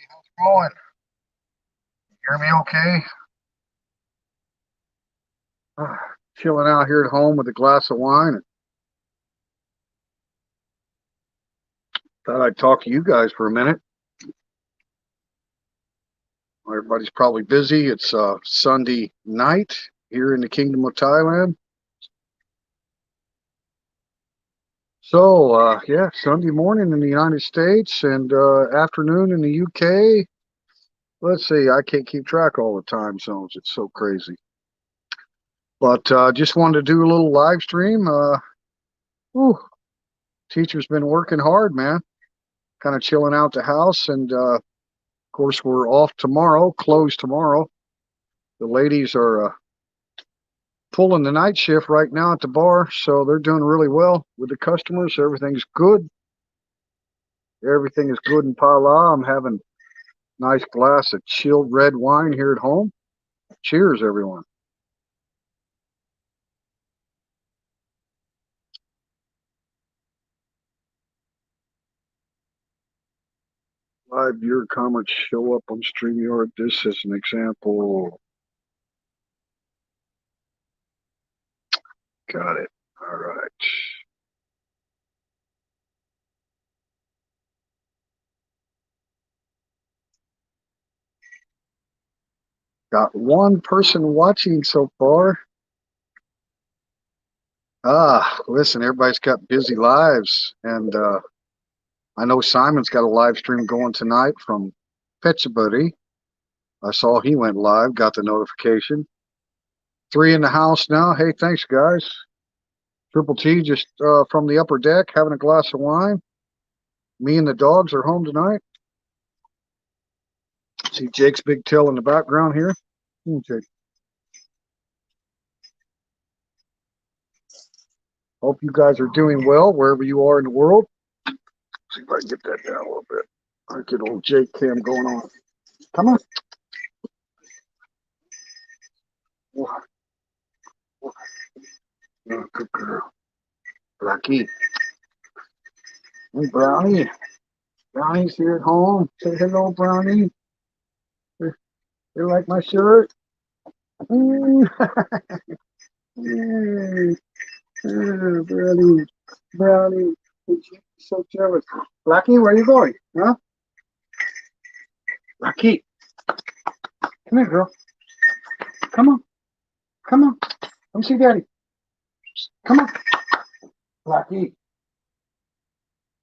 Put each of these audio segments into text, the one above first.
How's it going? Hear me okay? Chilling out here at home with a glass of wine. Thought I'd talk to you guys for a minute. Everybody's probably busy. It's Sunday night here in the Kingdom of Thailand. So, yeah, Sunday morning in the United States and afternoon in the UK. Let's see, I can't keep track of all the time zones. It's so crazy. But just wanted to do a little live stream. Whew, teacher's been working hard, man. Kind of chilling out the house, and of course we're off tomorrow, closed tomorrow. The ladies are pulling the night shift right now at the bar, so they're doing really well with the customers. Everything's good. Everything is good in Phala. I'm having a nice glass of chilled red wine here at home. Cheers, everyone. Live viewer comments show up on StreamYard. This is an example. Got it. All right. Got one person watching so far. Listen, everybody's got busy lives, and I know Simon's got a live stream going tonight from Petsabuddy. I saw he went live, got the notification. 3 in the house now. Hey, thanks, guys. Triple T just from the upper deck having a glass of wine. Me and the dogs are home tonight. See Jake's big tail in the background here. Jake. Hope you guys are doing well wherever you are in the world. See if I can get that down a little bit. I get old Jake cam going on. Come on. Yeah, good girl. Lucky. Hey, Brownie. Brownie's here at home. Say hello, Brownie. You like my shirt? Hey, Brownie. Brownie. She's so jealous. Lucky, where are you going? Huh? Lucky. Come here, girl. Come on. Come on. Come see Daddy. Come on. Lucky.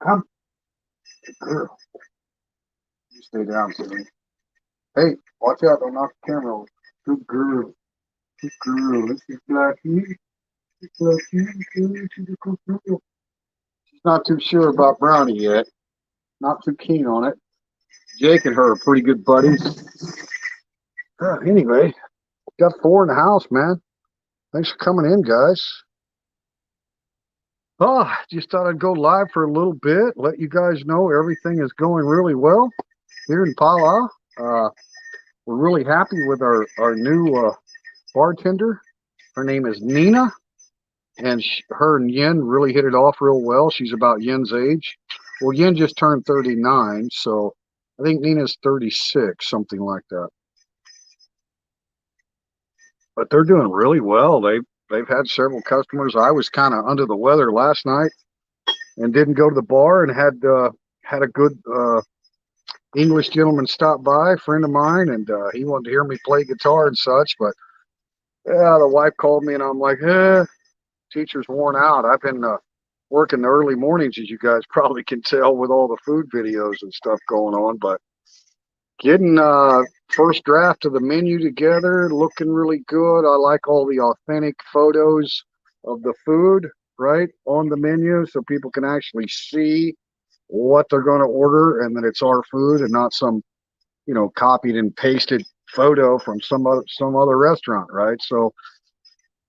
Come. Good girl. You stay down, Silly. Hey, watch out. Don't knock the camera over. Good girl. Good girl. This is Blackie. Blackie. She's a good girl. She's not too sure about Brownie yet. Not too keen on it. Jake and her are pretty good buddies. Anyway, got 4 in the house, man. Thanks for coming in, guys. Just thought I'd go live for a little bit, let you guys know everything is going really well here in Phala. We're really happy with our new bartender. Her name is Nina, and her and Yin really hit it off real well. She's about Yin's age. Well, Yin just turned 39, so I think Nina's 36, something like that. But they're doing really well. They've had several customers. I was kind of under the weather last night and didn't go to the bar, and had a good English gentleman stop by, a friend of mine, and he wanted to hear me play guitar and such. But yeah, the wife called me, and I'm like, teacher's worn out. I've been working the early mornings, as you guys probably can tell, with all the food videos and stuff going on. But getting first draft of the menu together, looking really good. I like all the authentic photos of the food right on the menu, so people can actually see what they're going to order, and that it's our food and not some, copied and pasted photo from some other restaurant, right? So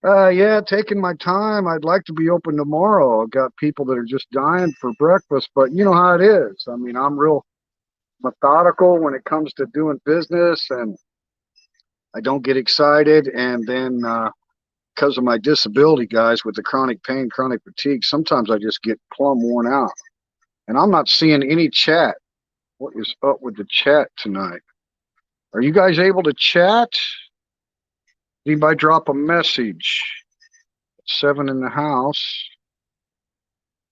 yeah, taking my time. I'd like to be open tomorrow. I've got people that are just dying for breakfast, but you know how it is. I mean, I'm real methodical when it comes to doing business, and I don't get excited. And then because of my disability, guys, with the chronic pain, chronic fatigue, sometimes I just get plumb worn out. And I'm not seeing any chat What is up with the chat tonight? Are you guys able to chat? Anybody drop a message? 7 in the house.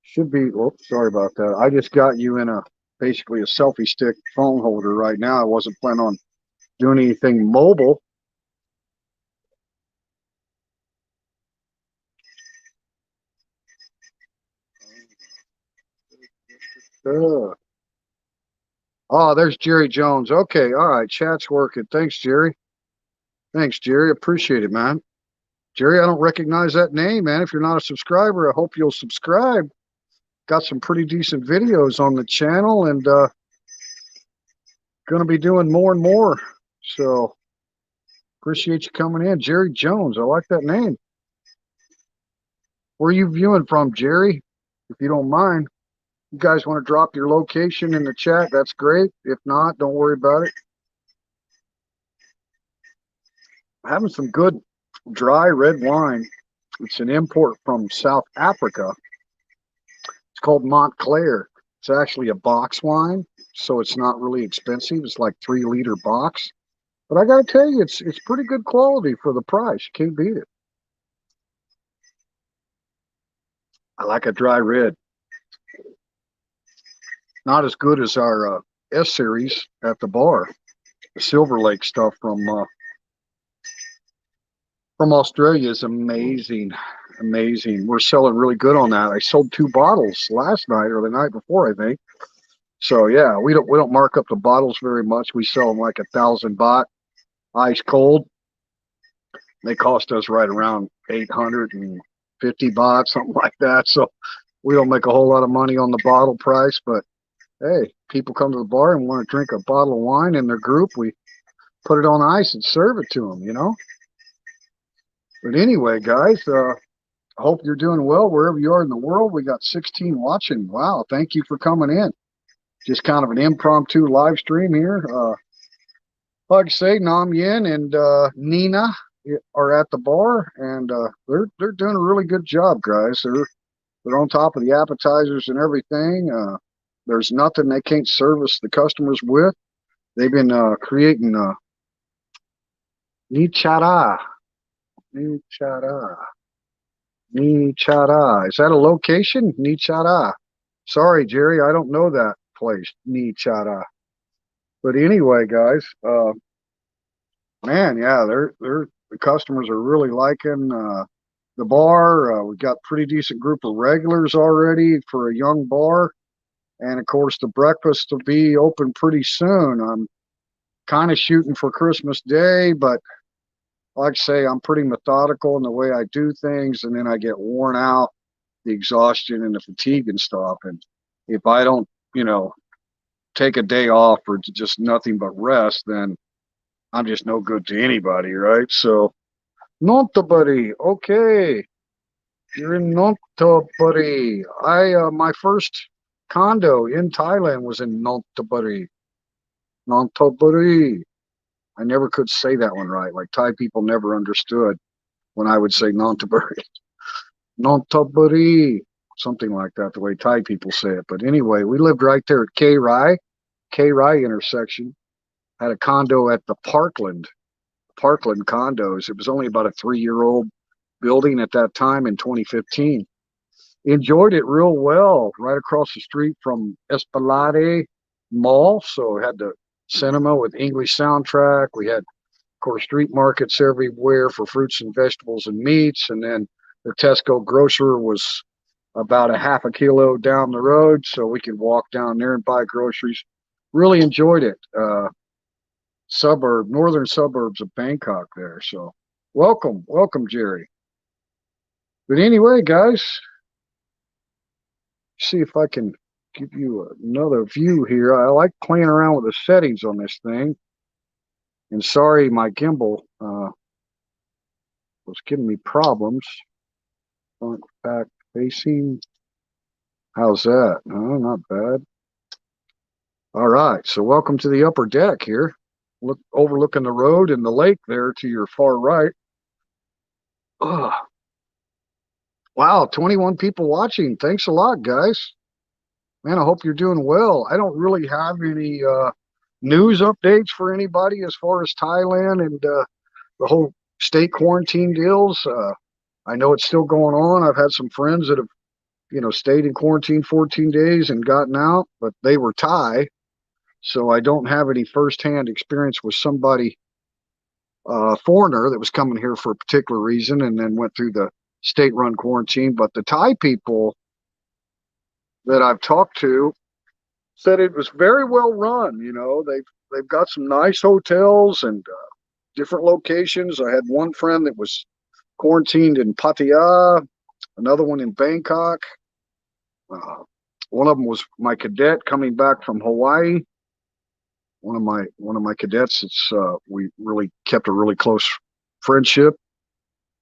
Should be. Oh, sorry about that. I just got you in a basically a selfie stick phone holder right now. I wasn't planning on doing anything mobile. Uh, oh, there's Jerry Jones. Okay, all right. Chat's working. Thanks, Jerry. Thanks, Jerry. Appreciate it, man. Jerry, I don't recognize that name, man. If you're not a subscriber, I hope you'll subscribe. Got some pretty decent videos on the channel, and going to be doing more and more. So appreciate you coming in. Jerry Jones. I like that name. Where are you viewing from, Jerry? If you don't mind. You guys want to drop your location in the chat, that's great. If not, don't worry about it. I'm having some good dry red wine. It's an import from South Africa. It's called Montclair. It's actually a box wine, so it's not really expensive. It's like 3-liter box. But I gotta tell you, it's pretty good quality for the price. You can't beat it. I like a dry red. Not as good as our S series at the bar. The Silver Lake stuff from Australia is amazing. Amazing. We're selling really good on that. I sold 2 bottles last night or the night before, I think. So yeah, we don't mark up the bottles very much. We sell them like 1,000 baht, ice cold. They cost us right around 850 baht, something like that. So we don't make a whole lot of money on the bottle price, but hey, people come to the bar and want to drink a bottle of wine in their group, we put it on ice and serve it to them, you know. But anyway, guys, I hope you're doing well wherever you are in the world. We got 16 watching. Wow, thank you for coming in. Just kind of an impromptu live stream here. Like I say, Nam Yin and Nina are at the bar, and they're doing a really good job, guys. They're on top of the appetizers and everything. There's nothing they can't service the customers with. They've been creating Nichara. Nichara. Nichara. Is that a location? Nichara. Sorry, Jerry, I don't know that place. Nichara. But anyway, guys, man, yeah, the customers are really liking the bar. We've got a pretty decent group of regulars already for a young bar. And of course, the breakfast will be open pretty soon. I'm kind of shooting for Christmas Day, but like I say, I'm pretty methodical in the way I do things, and then I get worn out, the exhaustion and the fatigue and stuff. And if I don't, take a day off or just nothing but rest, then I'm just no good to anybody, right? So, Nonthaburi, okay, you're in Nonthaburi. My first condo in Thailand was in Nonthaburi. Nonthaburi. I never could say that one right. Like Thai people never understood when I would say Nonthaburi. Nonthaburi. Something like that, the way Thai people say it. But anyway, we lived right there at K-Rai intersection. Had a condo at the Parkland condos. It was only about a 3-year-old building at that time in 2015. Enjoyed it real well. Right across the street from Esplanade Mall. So we had the cinema with English soundtrack. We had, of course, street markets everywhere for fruits and vegetables and meats. And then the Tesco grocer was about a half a kilo down the road, so we could walk down there and buy groceries. Really enjoyed it. Northern suburbs of Bangkok there. So welcome, Jerry. But anyway, guys, see if I can give you another view here. I like playing around with the settings on this thing. And sorry, my gimbal was giving me problems. Front, back, facing. How's that? Oh, not bad. All right, so welcome to the upper deck here. Overlooking the road and the lake there to your far right. Wow, 21 people watching. Thanks a lot, guys. Man, I hope you're doing well. I don't really have any news updates for anybody as far as Thailand and the whole state quarantine deals. I know it's still going on. I've had some friends that have, stayed in quarantine 14 days and gotten out, but they were Thai. So I don't have any firsthand experience with somebody, foreigner that was coming here for a particular reason and then went through the state-run quarantine. But the Thai people that I've talked to said it was very well run. They've got some nice hotels and different locations. I had one friend that was quarantined in Pattaya, another one in Bangkok. Uh, One of them was my cadet coming back from Hawaii. One of my cadets. We really kept a really close friendship,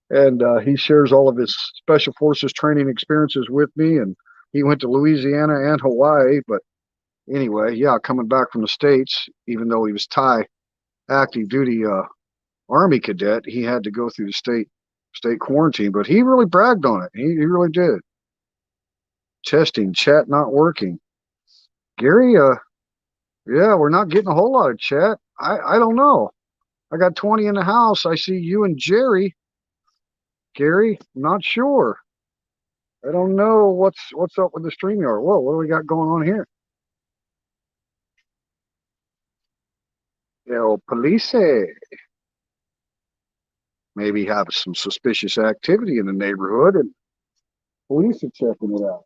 and he shares all of his special forces training experiences with me. And he went to Louisiana and Hawaii. But anyway, yeah, coming back from the States, even though he was Thai active duty Army cadet, he had to go through the state quarantine. But he really bragged on it. He really did. Testing, chat not working. Gary, yeah, we're not getting a whole lot of chat. I don't know. I got 20 in the house. I see you and Jerry. Gary, not sure. I don't know what's up with the StreamYard. Whoa, what do we got going on here? Police maybe have some suspicious activity in the neighborhood, and police are checking it out.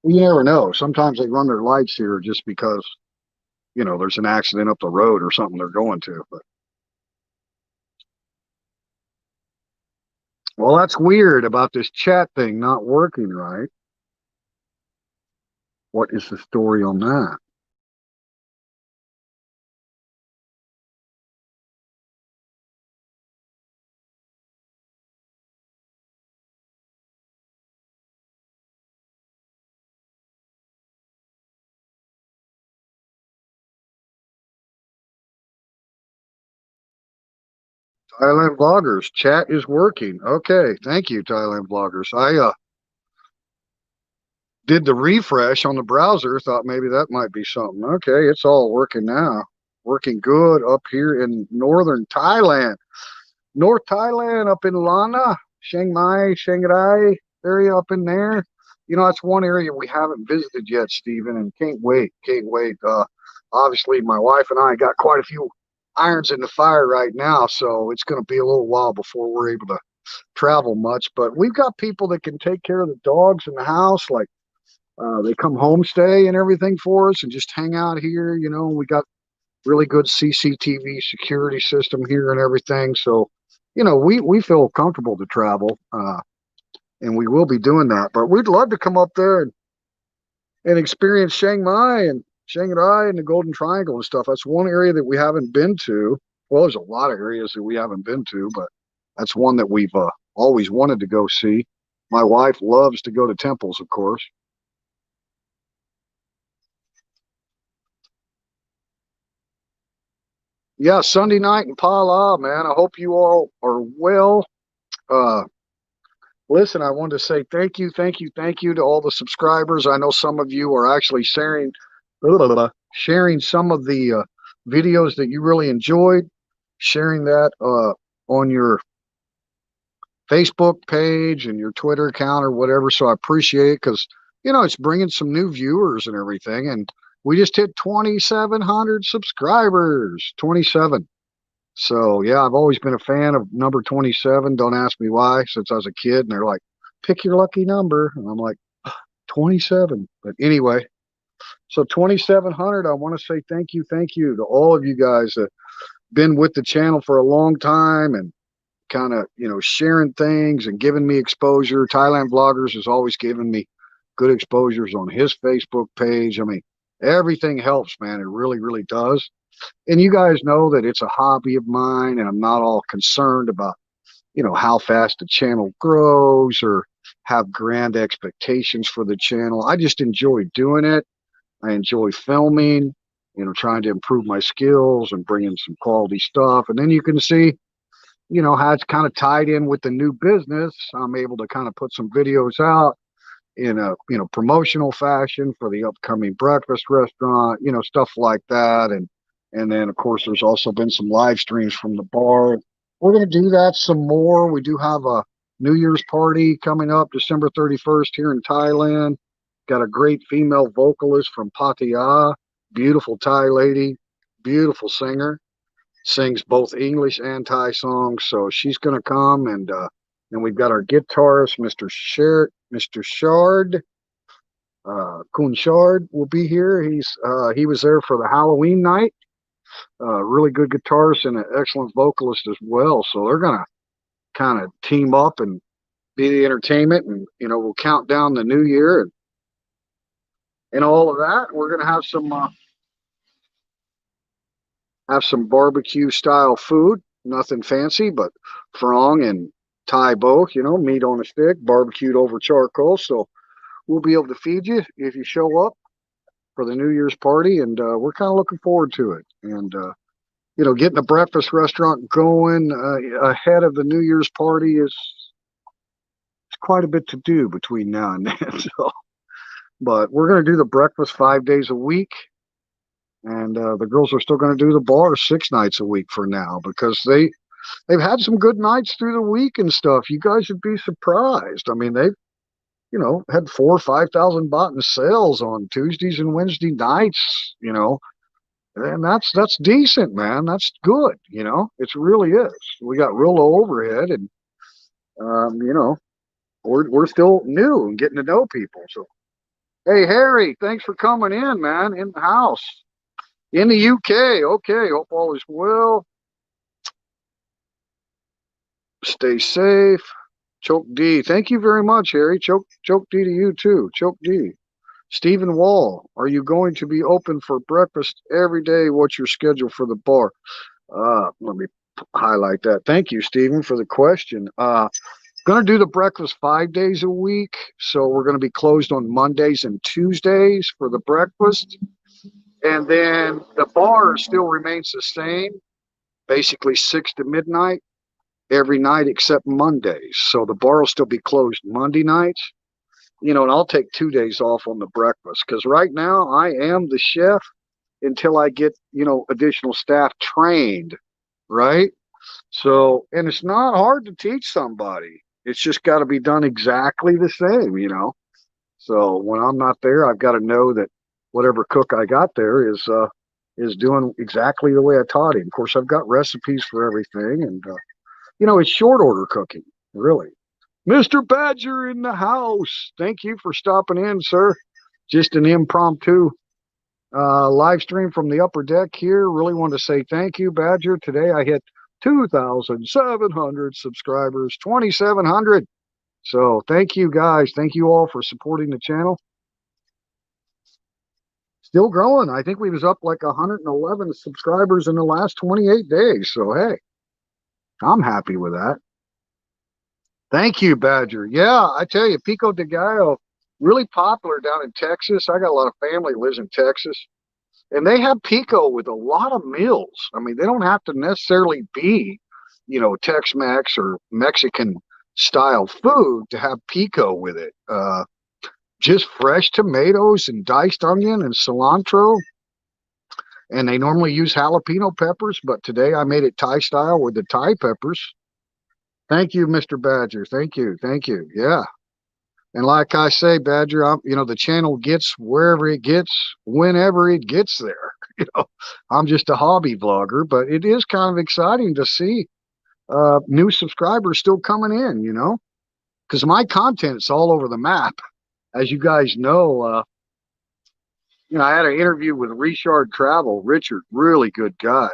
You never know. Sometimes they run their lights here just because, there's an accident up the road or something they're going to. But well, that's weird about this chat thing not working right. What is the story on that? Thailand Vloggers, chat is working. Okay, thank you, Thailand Vloggers. I did the refresh on the browser, thought maybe that might be something. Okay, it's all working now. Working good up here in northern Thailand. North Thailand, up in Lana, Chiang Mai, Chiang Rai area up in there. That's one area we haven't visited yet, Stephen, and can't wait. Can't wait. Obviously, my wife and I got quite a few irons in the fire right now, so it's going to be a little while before we're able to travel much. But we've got people that can take care of the dogs in the house, like they come homestay and everything for us and just hang out here. We got really good CCTV security system here and everything. So, we feel comfortable to travel, and we will be doing that. But we'd love to come up there and experience Chiang Mai and Chiang Rai and the Golden Triangle and stuff. That's one area that we haven't been to. Well, there's a lot of areas that we haven't been to, but that's one that we've always wanted to go see. My wife loves to go to temples, of course. Yeah, Sunday night in Phala, man. I hope you all are well. Uh, Listen, I wanted to say thank you, thank you, thank you to all the subscribers. I know some of you are actually sharing some of the videos that you really enjoyed, sharing that on your Facebook page and your Twitter account or whatever. So I appreciate it because, it's bringing some new viewers and everything. And we just hit 2,700 subscribers, 27. So yeah, I've always been a fan of number 27. Don't ask me why, since I was a kid. And they're like, pick your lucky number. And I'm like, 27. But anyway, so 2,700, I want to say thank you to all of you guys that been with the channel for a long time and kind of, sharing things and giving me exposure. Thailand Vloggers has always given me good exposures on his Facebook page. I mean, everything helps, man. It really, really does. And you guys know that it's a hobby of mine, and I'm not all concerned about, how fast the channel grows or have grand expectations for the channel. I just enjoy doing it. I enjoy filming, trying to improve my skills and bring in some quality stuff. And then you can see, how it's kind of tied in with the new business. I'm able to kind of put some videos out in a promotional fashion for the upcoming breakfast restaurant, stuff like that. And then of course there's also been some live streams from the bar. We're going to do that some more. We do have a New Year's party coming up December 31st here in Thailand. Got a great female vocalist from Pattaya, beautiful Thai lady, beautiful singer, sings both English and Thai songs. So she's going to come, and we've got our guitarist, Mr. Shard, Kun Shard will be here. He was there for the Halloween night. Really good guitarist and an excellent vocalist as well. So they're going to kind of team up and be the entertainment, and we'll count down the new year and all of that. We're going to have some barbecue style food, nothing fancy, but frong and Thai both, meat on a stick, barbecued over charcoal. So we'll be able to feed you if you show up for the New Year's party, and we're kind of looking forward to it. And getting a breakfast restaurant going ahead of the New Year's party is quite a bit to do between now and then. So, but we're going to do the breakfast 5 days a week, and the girls are still going to do the bar 6 nights a week for now, because they've had some good nights through the week and stuff. You guys would be surprised. I mean, they've had 4,000 or 5,000 baht in sales on Tuesdays and Wednesday nights. And that's decent, man. That's good. It really is. We got real low overhead, and we're still new and getting to know people. So, hey, Harry, thanks for coming in, man. In the house, in the UK. Okay, hope all is well. Stay safe. Choke D, thank you very much, Harry. Choke D to you too. Choke D. Stephen Wall, are you going to be open for breakfast every day? What's your schedule for the bar? Let me highlight that. Thank you, Stephen, for the question. Going to do the breakfast 5 days a week. So we're going to be closed on Mondays and Tuesdays for the breakfast. And then the bar still remains the same, basically 6 to midnight every night except Mondays. So the bar will still be closed Monday nights. And I'll take 2 days off on the breakfast, because right now I am the chef until I get, additional staff trained, right? So, and it's not hard to teach somebody. It's just got to be done exactly the same, So when I'm not there, I've got to know that whatever cook I got there is doing exactly the way I taught him. Of course, I've got recipes for everything, and it's short order cooking, really. Mr. Badger in the house. Thank you for stopping in, sir. Just an impromptu live stream from the upper deck here. Really want to say thank you, Badger. Today I hit 2,700 subscribers, 2,700. So thank you, guys. Thank you all for supporting the channel. Still growing. I think we was up like 111 subscribers in the last 28 days. So, hey, I'm happy with that. Thank you, Badger. Yeah, I tell you, Pico de Gallo, really popular down in Texas. I got a lot of family lives in Texas, and they have pico with a lot of meals. I mean, they don't have to necessarily be, Tex-Mex or Mexican style food to have pico with it. Just fresh tomatoes and diced onion and cilantro. And they normally use jalapeno peppers, but today I made it Thai style with the Thai peppers. Thank you, Mr. Badger. Thank you. Thank you. Yeah. And like I say, Badger, the channel gets wherever it gets, whenever it gets there. I'm just a hobby vlogger, but it is kind of exciting to see new subscribers still coming in, because my content's all over the map. As you guys know, I had an interview with Richard Travel. Richard, really good guy.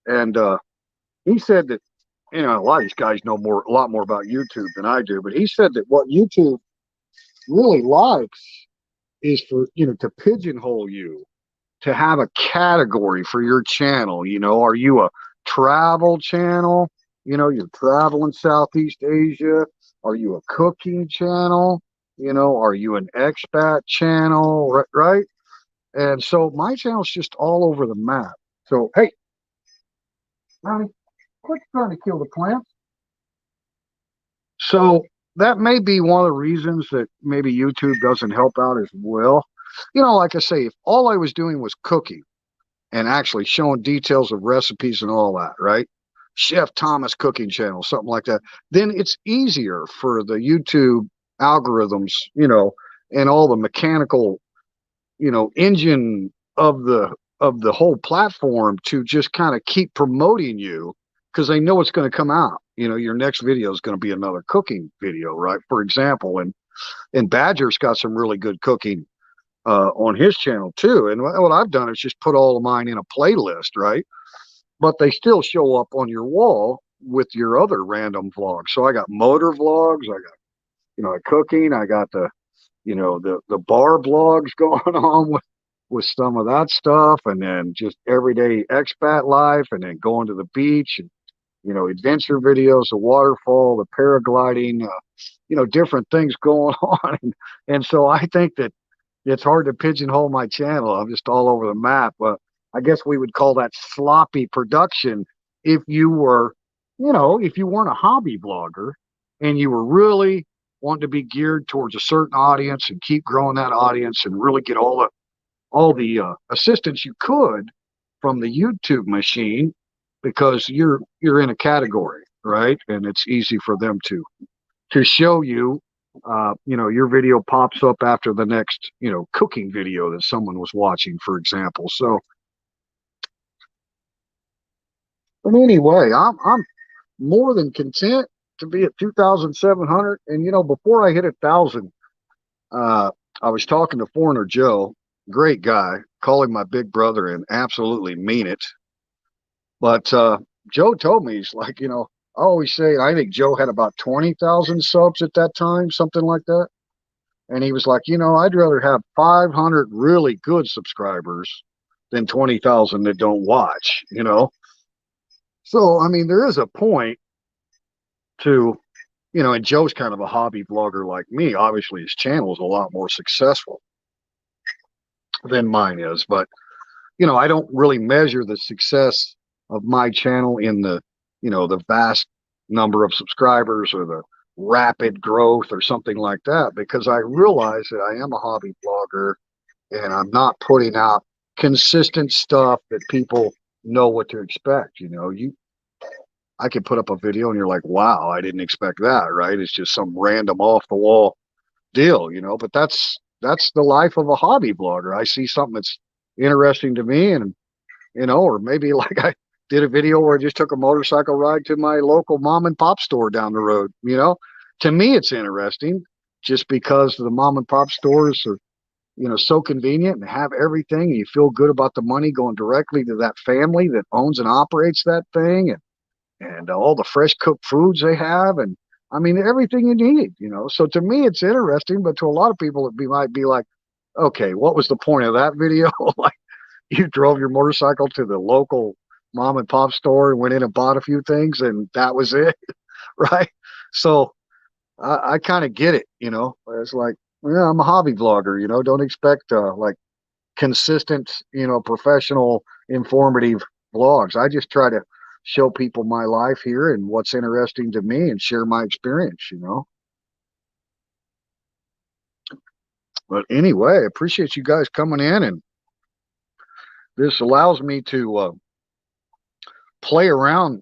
And he said that, a lot of these guys know a lot more about YouTube than I do, but he said that what YouTube really likes is for, to pigeonhole you, to have a category for your channel. Are you a travel channel? You're traveling Southeast Asia. Are you a cooking channel? Are you an expat channel? Right? And so my channel's just all over the map. So, hey, Ronnie, quit trying to kill the plants. So that may be one of the reasons that maybe YouTube doesn't help out as well. You know, like I say, if all I was doing was cooking and actually showing details of recipes and all that, right? Chef Thomas cooking channel, something like that, then it's easier for the YouTube algorithms, you know, and all the mechanical, you know, engine of the whole platform to just kind of keep promoting you because they know it's going to come out. You know, your next video is going to be another cooking video, right? For example, and Badger's got some really good cooking on his channel too. And what I've done is just put all of mine in a playlist, right? But they still show up on your wall with your other random vlogs. So I got motor vlogs, I got, you know, cooking, I got the, you know, the bar blogs going on with some of that stuff, and then just everyday expat life, and then going to the beach, and you know, adventure videos, the waterfall, the paragliding, you know, different things going on. And so I think that it's hard to pigeonhole my channel. I'm just all over the map. But I guess we would call that sloppy production if you were, you know, if you weren't a hobby blogger and you were really wanting to be geared towards a certain audience and keep growing that audience and really get all the assistance you could from the YouTube machine, because you're in a category, right? And it's easy for them to show you. You know, your video pops up after the next, you know, cooking video that someone was watching, for example. So, but anyway, I'm more than content to be at 2,700. And you know, before I hit 1,000, I was talking to Foreigner Joe, great guy, call him my big brother and absolutely mean it. But Joe told me, he's like, you know, I always say, I think Joe had about 20,000 subs at that time, something like that. And he was like, you know, I'd rather have 500 really good subscribers than 20,000 that don't watch, you know. So, I mean, there is a point to, you know, and Joe's kind of a hobby blogger like me. Obviously, his channel is a lot more successful than mine is. But, you know, I don't really measure the success of my channel in the, you know, the vast number of subscribers or the rapid growth or something like that, because I realize that I am a hobby blogger and I'm not putting out consistent stuff that people know what to expect. You know, I could put up a video and you're like, wow, I didn't expect that, right? It's just some random off the wall deal, you know, but that's the life of a hobby blogger. I see something that's interesting to me, and you know, or maybe like I did a video where I just took a motorcycle ride to my local mom and pop store down the road. You know, to me, it's interesting just because the mom and pop stores are, you know, so convenient and have everything. And you feel good about the money going directly to that family that owns and operates that thing, and all the fresh cooked foods they have, and I mean everything you need. You know, so to me, it's interesting, but to a lot of people, might be like, okay, what was the point of that video? Like, you drove your motorcycle to the local mom and pop store and went in and bought a few things and that was it. Right? So I kind of get it, you know. It's like, yeah, I'm a hobby vlogger, you know, don't expect like consistent, you know, professional, informative vlogs. I just try to show people my life here and what's interesting to me and share my experience, you know. But anyway, I appreciate you guys coming in, and this allows me to play around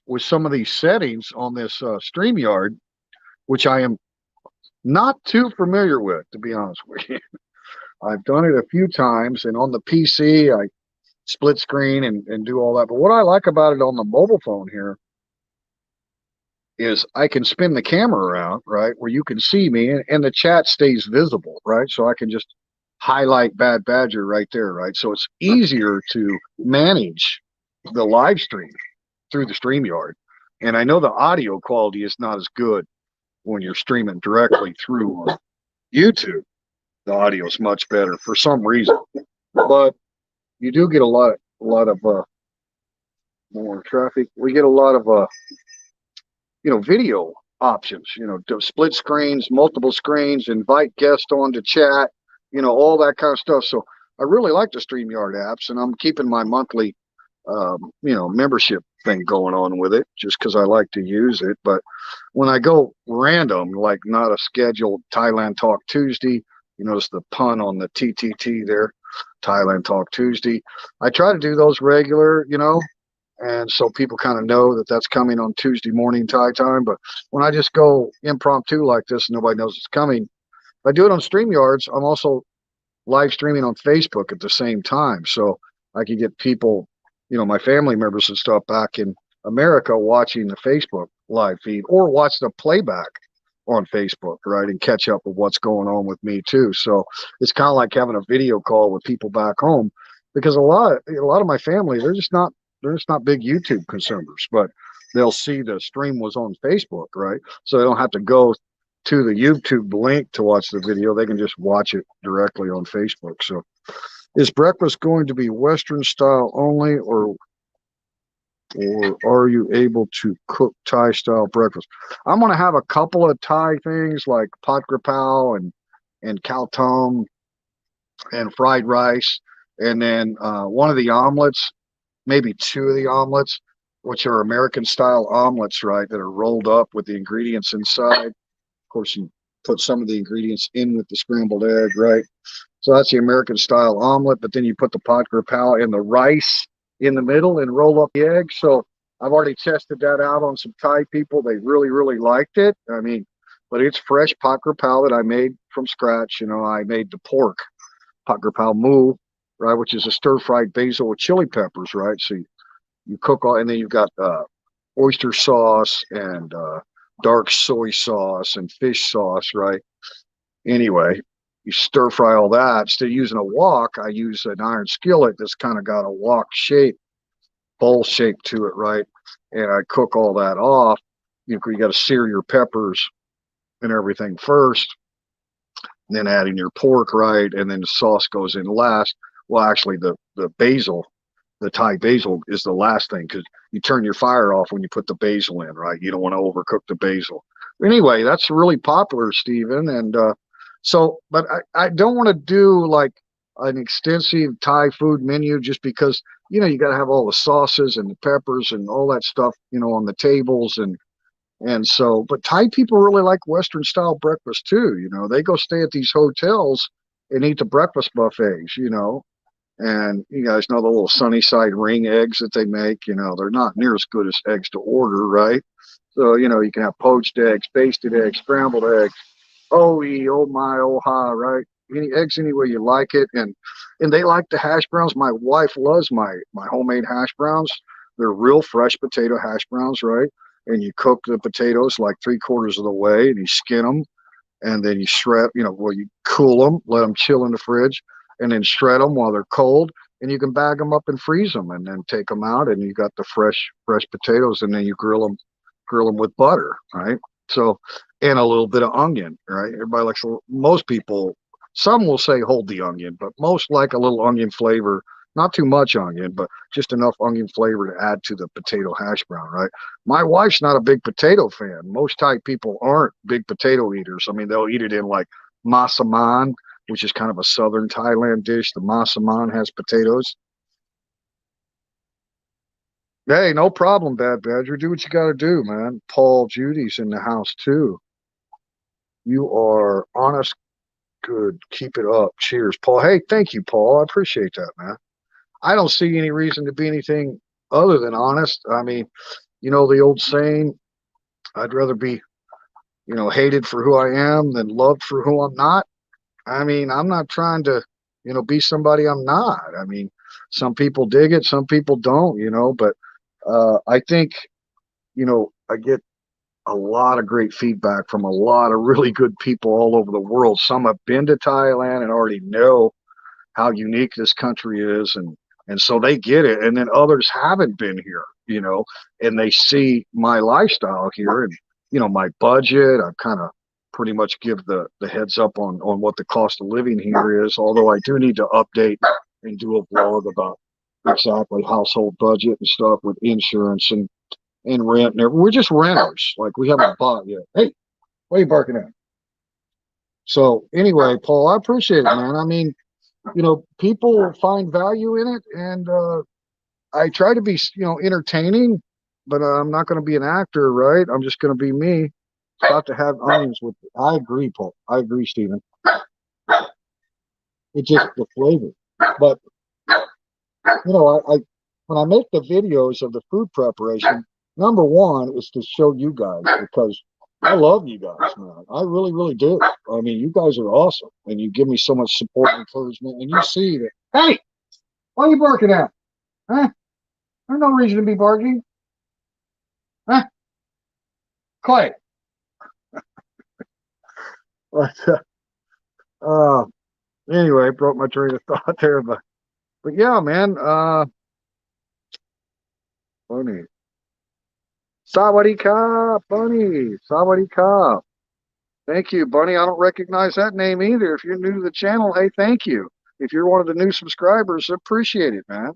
with some of these settings on this StreamYard, which I am not too familiar with, to be honest with you. I've done it a few times, and on the PC, I split screen and do all that. But what I like about it on the mobile phone here is I can spin the camera around, right, where you can see me, and the chat stays visible, right? So I can just highlight Bad Badger right there, right? So it's easier to manage the live stream through the StreamYard. And I know the audio quality is not as good when you're streaming directly through YouTube. The audio is much better for some reason, but you do get a lot of more traffic. We get a lot of you know, video options, you know, split screens, multiple screens, invite guests on to chat, you know, all that kind of stuff. So I really like the StreamYard apps, and I'm keeping my monthly you know, membership thing going on with it just because I like to use it. But when I go random, like not a scheduled Thailand Talk Tuesday, you notice the pun on the TTT there, Thailand Talk Tuesday. I try to do those regular, and so people kind of know that that's coming on Tuesday morning Thai time. But when I just go impromptu like this, nobody knows it's coming. If I do it on StreamYards, I'm also live streaming on Facebook at the same time. So I can get people, my family members and stuff back in America watching the Facebook live feed or watch the playback on Facebook, right? And catch up with what's going on with me too. So it's kind of like having a video call with people back home because a lot of my family, they're just not big YouTube consumers, but they'll see the stream was on Facebook, right? So they don't have to go to the YouTube link to watch the video. They can just watch it directly on Facebook. So is breakfast going to be Western style only, or are you able to cook Thai style breakfast? I'm going to have a couple of Thai things like pat krapao and khao tom and fried rice. And then one of the omelets, maybe two of the omelets, which are American style omelets, right? That are rolled up with the ingredients inside. Of course, you put some of the ingredients in with the scrambled egg, right? So that's the American style omelet, but then you put the pat krapao and the rice in the middle and roll up the egg. So I've already tested that out on some Thai people. They really, really liked it. I mean, but it's fresh pat krapao that I made from scratch. I made the pork pat krapao mu, right, which is a stir-fried basil with chili peppers, right? So you cook all, and then you've got oyster sauce and dark soy sauce and fish sauce, right? Anyway, you stir fry all that. Instead of using a wok, I use an iron skillet that's kind of got a wok shape, bowl shape to it, right? And I cook all that off. You got to sear your peppers and everything first, and then add in your pork, right? And then the sauce goes in last. Well, actually, the basil, the Thai basil is the last thing because you turn your fire off when you put the basil in, right? You don't want to overcook the basil. Anyway, that's really popular, Stephen. And but I don't want to do like an extensive Thai food menu just because, you got to have all the sauces and the peppers and all that stuff, on the tables. But Thai people really like Western style breakfast too. They go stay at these hotels and eat the breakfast buffets, and you guys know the little sunny side ring eggs that they make, they're not near as good as eggs to order, right? So, you can have poached eggs, basted eggs, scrambled eggs, oh my, oh ha, right? Any eggs any way you like it. And they like the hash browns. My wife loves my homemade hash browns. They're real fresh potato hash browns, right? And you cook the potatoes like 3/4 of the way and you skin them. And then you shred, you cool them, let them chill in the fridge, and then shred them while they're cold. And you can bag them up and freeze them and then take them out. And you got the fresh potatoes, and then you grill them with butter, right? So, and a little bit of onion, right? Everybody likes, most people, some will say hold the onion, but most like a little onion flavor, not too much onion, but just enough onion flavor to add to the potato hash brown, right? My wife's not a big potato fan. Most Thai people aren't big potato eaters. I mean, they'll eat it in like masaman, which is kind of a southern Thailand dish. The masaman has potatoes. Hey, no problem, Bad Badger. Do what you got to do, man. Paul Judy's in the house too. You are honest. Good. Keep it up. Cheers, Paul. Hey, thank you, Paul. I appreciate that, man. I don't see any reason to be anything other than honest. I mean, the old saying, I'd rather be, hated for who I am than loved for who I'm not. I mean, I'm not trying to, be somebody I'm not. I mean, some people dig it, some people don't, but I think, I get a lot of great feedback from a lot of really good people all over the world. Some have been to Thailand and already know how unique this country is, and so they get it. And then others haven't been here, and they see my lifestyle here and, my budget. I've kind of pretty much give the heads up on what the cost of living here is, although I do need to update and do a blog about exactly household budget and stuff with insurance and rent. And we're just renters. Like, we haven't bought yet. Hey, what are you barking at? So anyway, Paul, I appreciate it, man. I mean, people find value in it, and I try to be, entertaining, but I'm not going to be an actor, right? I'm just going to be me. Got to have onions with it. I agree, Paul. I agree, Stephen. It's just the flavor. But I when I make the videos of the food preparation, number one is to show you guys because I love you guys, man. I really, really do. I mean, you guys are awesome, and you give me so much support and encouragement. And you see that. Hey, why are you barking at? Huh? There's no reason to be barking. Huh? Quiet. But anyway, broke my train of thought there, but yeah, man. Funny. Sawadee Bunny. Sawadee. Thank you, Bunny. I don't recognize that name either. If you're new to the channel, hey, thank you. If you're one of the new subscribers, appreciate it, man.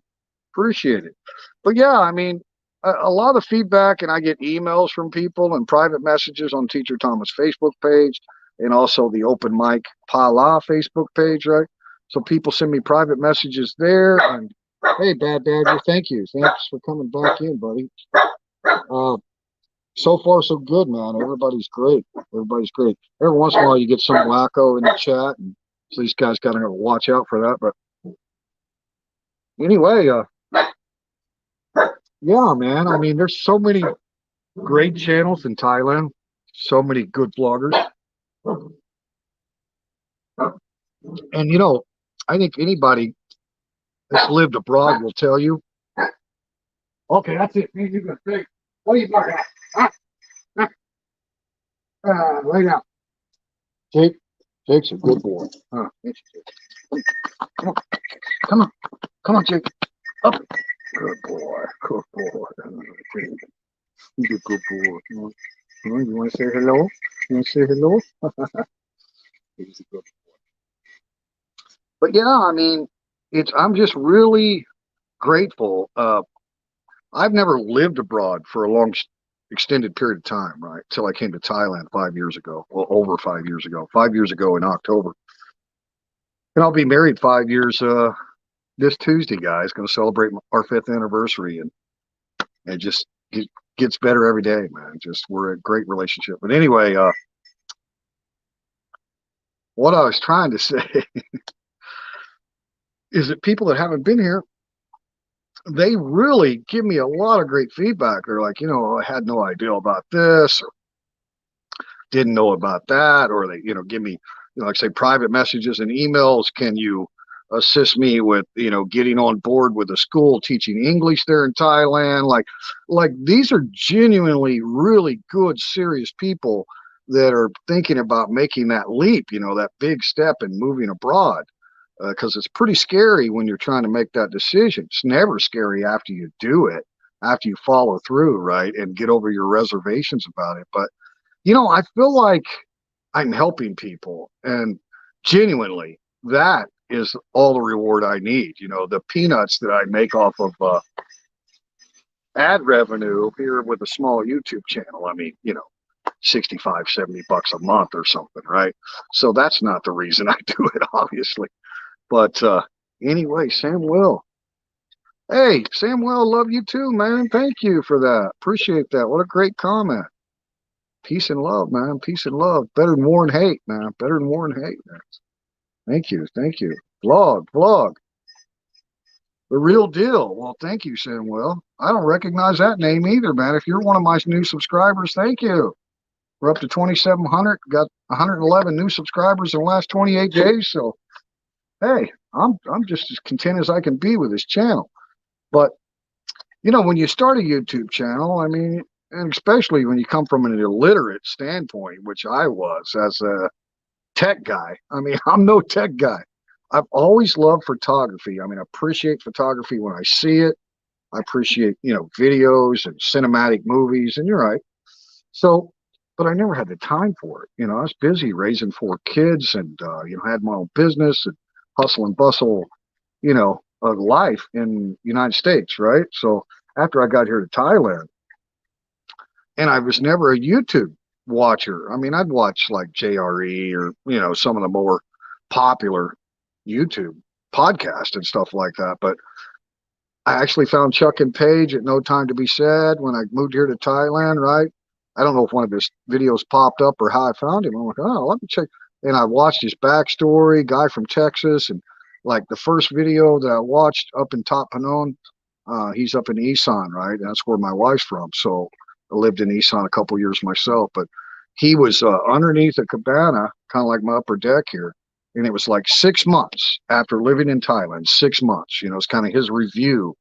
Appreciate it. But yeah, I mean, a lot of feedback, and I get emails from people and private messages on Teacher Thomas' Facebook page and also the Open Mic Phala Facebook page, right? So people send me private messages there. And hey, Bad Badger, thank you. Thanks for coming back in, buddy. So far, so good, man. Everybody's great. Everybody's great. Every once in a while, you get some wacko in the chat, and so these guys got to watch out for that. But anyway, yeah, man. I mean, there's so many great channels in Thailand. So many good vloggers, and I think anybody that's lived abroad will tell you. Okay, that's it. You can say, what are you talking about? Lay down. Jake. Jake's a good boy. Huh? Come on. Come on. Come on, Jake. Up. Good boy. Good boy. He's a good boy. You want to say hello? You want to say hello? He's a good boy. But yeah, I mean, I'm just really grateful. I've never lived abroad for a long extended period of time, right? Till I came to Thailand 5 years ago. Well, over 5 years ago. 5 years ago in October. And I'll be married 5 years this Tuesday, guys. Going to celebrate our 5th anniversary, and it just gets better every day, man. Just we're a great relationship. But anyway, what I was trying to say is that people that haven't been here, they really give me a lot of great feedback. They're like, I had no idea about this, or didn't know about that, or they, give me, like say, private messages and emails. Can you assist me with, getting on board with a school teaching English there in Thailand? Like these are genuinely really good, serious people that are thinking about making that leap, that big step and moving abroad. Because it's pretty scary when you're trying to make that decision. It's never scary after you do it, after you follow through, right, and get over your reservations about it. But, I feel like I'm helping people, and genuinely, that is all the reward I need. The peanuts that I make off of ad revenue here with a small YouTube channel, I mean, 65, $70 a month or something, right? So that's not the reason I do it, obviously. But anyway, Samuel. Hey, Samuel, love you too, man. Thank you for that. Appreciate that. What a great comment. Peace and love, man. Peace and love. Better than war and hate, man. Better than war and hate, man. Thank you. Thank you. Vlog. The real deal. Well, thank you, Samuel. I don't recognize that name either, man. If you're one of my new subscribers, thank you. We're up to 2,700. Got 111 new subscribers in the last 28 days. So, hey, I'm just as content as I can be with this channel. But, when you start a YouTube channel, I mean, and especially when you come from an illiterate standpoint, which I was as a tech guy. I mean, I'm no tech guy. I've always loved photography. I mean, I appreciate photography when I see it. I appreciate, videos and cinematic movies, and you're right. So, but I never had the time for it. I was busy raising 4 kids and, had my own business and hustle and bustle, of life in the United States, right? So after I got here to Thailand, and I was never a YouTube watcher. I mean, I'd watch like JRE or, some of the more popular YouTube podcasts and stuff like that. But I actually found Chuck and Paige at No Time to Be Sad when I moved here to Thailand, right? I don't know if one of his videos popped up or how I found him. I'm like, oh, let me check. And I watched his backstory, guy from Texas. And like the first video that I watched up in Top Panon, he's up in Isan, right? And that's where my wife's from. So I lived in Isan a couple years myself. But he was underneath a cabana, kind of like my upper deck here. And it was like 6 months after living in Thailand, 6 months. It's kind of his review.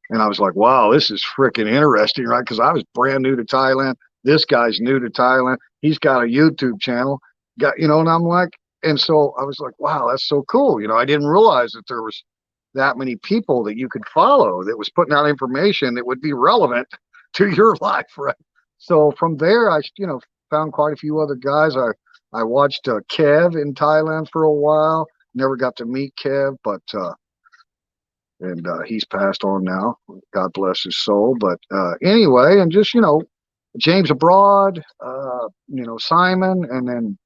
And I was like, wow, this is freaking interesting, right? Because I was brand new to Thailand. This guy's new to Thailand. He's got a YouTube channel. And I'm like, and so I was like, wow, that's so cool. I didn't realize that there was that many people that you could follow that was putting out information that would be relevant to your life, right? So from there, I found quite a few other guys. I watched Kev in Thailand for a while. Never got to meet Kev, but and he's passed on now. God bless his soul. But anyway, and just James Abroad, Simon, and then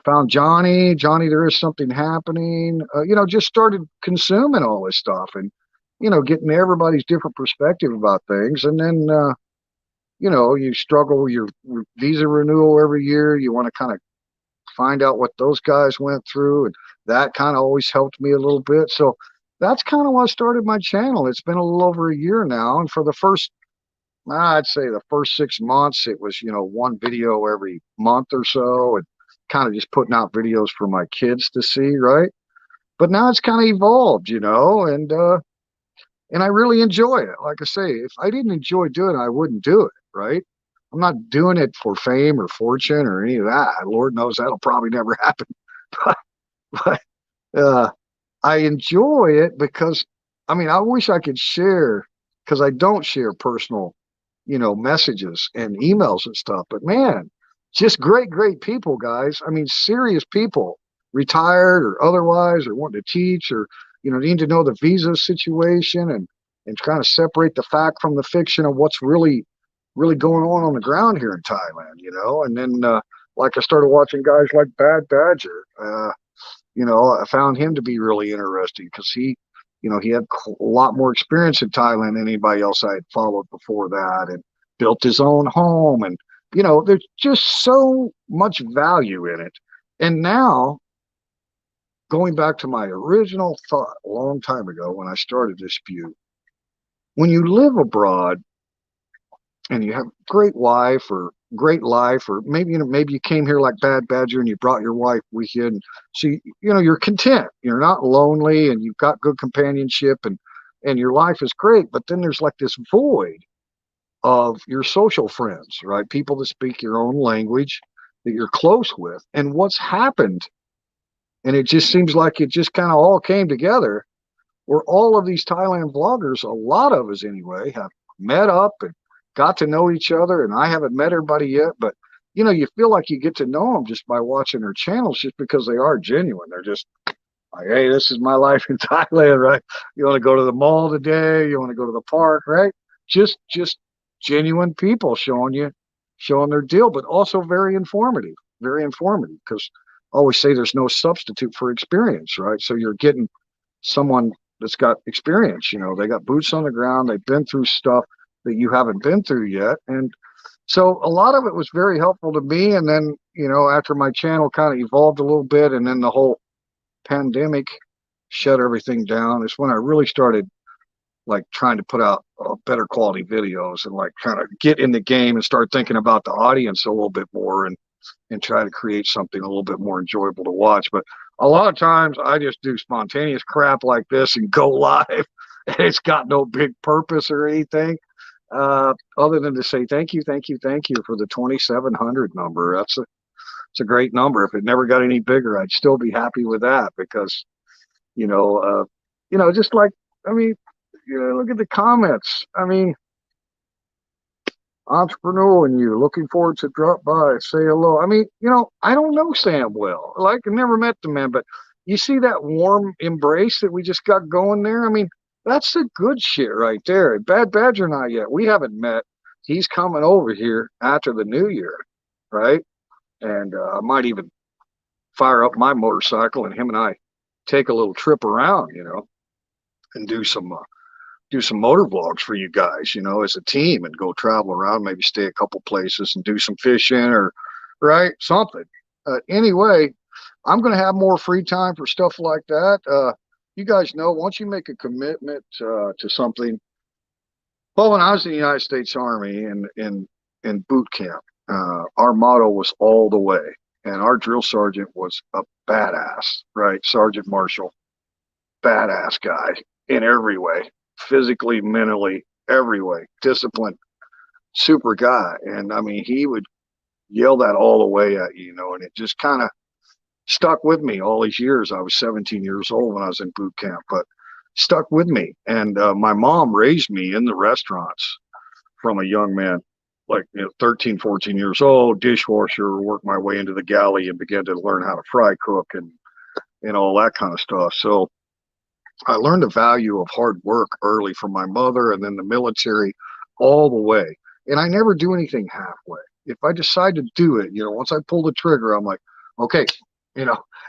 found Johnny. Johnny, there is something happening. Just started consuming all this stuff and getting everybody's different perspective about things, and then you struggle with your visa renewal every year. You want to kind of find out what those guys went through, and that kind of always helped me a little bit. So that's kind of why I started my channel. It's been a little over a year now, and for the first, I'd say the first 6 months, it was one video every month or so, and kind of just putting out videos for my kids to see, right? But now it's kind of evolved, and I really enjoy it. Like I say, if I didn't enjoy doing it, I wouldn't do it, right? I'm not doing it for fame or fortune or any of that. Lord knows that'll probably never happen. But, but I enjoy it because, I wish I could share, because I don't share personal, messages and emails and stuff. But man, just great, great people, guys. Serious people, retired or otherwise, or wanting to teach, or, need to know the visa situation and kind of separate the fact from the fiction of what's really going on the ground here in Thailand, and then like I started watching guys like Bad Badger. I found him to be really interesting because he had a lot more experience in Thailand than anybody else I had followed before that, and built his own home. And, there's just so much value in it. And now, going back to my original thought a long time ago when I started this view, when you live abroad and you have a great wife or great life, or maybe you came here like Bad Badger and you brought your wife with you, and so you're content, you're not lonely, and you've got good companionship, and your life is great. But then there's like this void of your social friends, right? People that speak your own language, that you're close with. And what's happened, and it just seems like it just kind of all came together, where all of these Thailand vloggers, a lot of us anyway, have met up and got to know each other. And I haven't met everybody yet, but you feel like you get to know them just by watching their channels, just because they are genuine. They're just like, hey, this is my life in Thailand, right? You want to go to the mall today? You want to go to the park, right? Just genuine people showing their deal, but also very informative, because I always say there's no substitute for experience, right? So you're getting someone that's got experience, they got boots on the ground. They've been through stuff that you haven't been through yet. And so a lot of it was very helpful to me. And then, after my channel kind of evolved a little bit, and then the whole pandemic shut everything down, is when I really started like trying to put out better quality videos, and like kind of get in the game and start thinking about the audience a little bit more, and try to create something a little bit more enjoyable to watch. But a lot of times I just do spontaneous crap like this and go live. And it's got no big purpose or anything, other than to say thank you for the 2,700 number. It's a great number. If it never got any bigger, I'd still be happy with that, because just like, look at the comments. Entrepreneur and you, looking forward to drop by, say hello. I don't know Sam well. Like, I never met the man, but you see that warm embrace that we just got going there? That's the good shit right there. Bad Badger and I yet. We haven't met. He's coming over here after the new year, right? And I might even fire up my motorcycle and him and I take a little trip around, and do some do some motor vlogs for you guys, as a team and go travel around, maybe stay a couple places and do some fishing or, right, something. Anyway, I'm going to have more free time for stuff like that. You guys know, once you make a commitment to something, well, when I was in the United States Army in boot camp, our motto was all the way. And our drill sergeant was a badass, right? Sergeant Marshall, badass guy in every way, physically, mentally, every way, disciplined, super guy. And I mean, he would yell that all the way at you, and it just kind of stuck with me all these years. I was 17 years old when I was in boot camp, but stuck with me. And my mom raised me in the restaurants from a young man, like 13, 14 years old, dishwasher, worked my way into the galley and began to learn how to fry cook and all that kind of stuff. So I learned the value of hard work early from my mother, and then the military all the way. And I never do anything halfway. If I decide to do it, once I pull the trigger, I'm like, okay,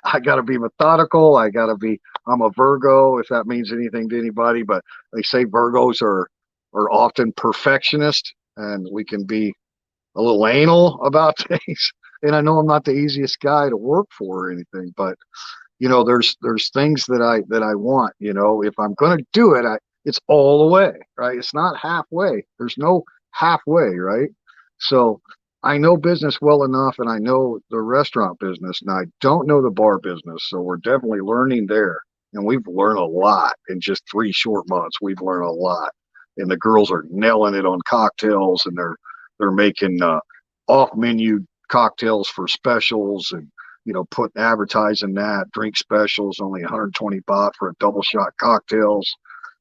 I got to be methodical. I'm a Virgo, if that means anything to anybody, but they say Virgos are often perfectionist, and we can be a little anal about things. And I know I'm not the easiest guy to work for or anything, but there's things that I want. If I'm going to do it, it's all the way, right? It's not halfway. There's no halfway, right? So I know business well enough, and I know the restaurant business, and I don't know the bar business. So we're definitely learning there, and we've learned a lot in just 3 short months. We've learned a lot, and the girls are nailing it on cocktails, and they're making off-menu cocktails for specials, and putting advertising that drink specials only 120 baht for a double shot cocktails.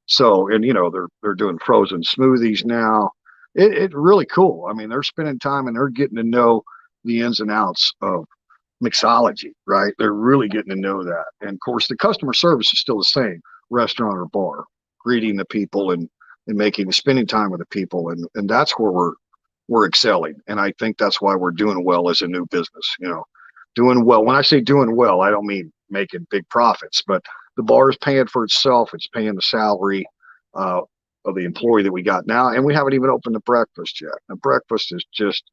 So, and they're doing frozen smoothies now. It's really cool. I mean, they're spending time and they're getting to know the ins and outs of mixology, right? They're really getting to know that. And of course, the customer service is still the same, restaurant or bar, greeting the people and spending time with the people. And that's where we're excelling. And I think that's why we're doing well as a new business, doing well. When I say doing well, I don't mean making big profits, but the bar is paying for itself. It's paying the salary of the employee that we got now. And we haven't even opened the breakfast yet. The breakfast is just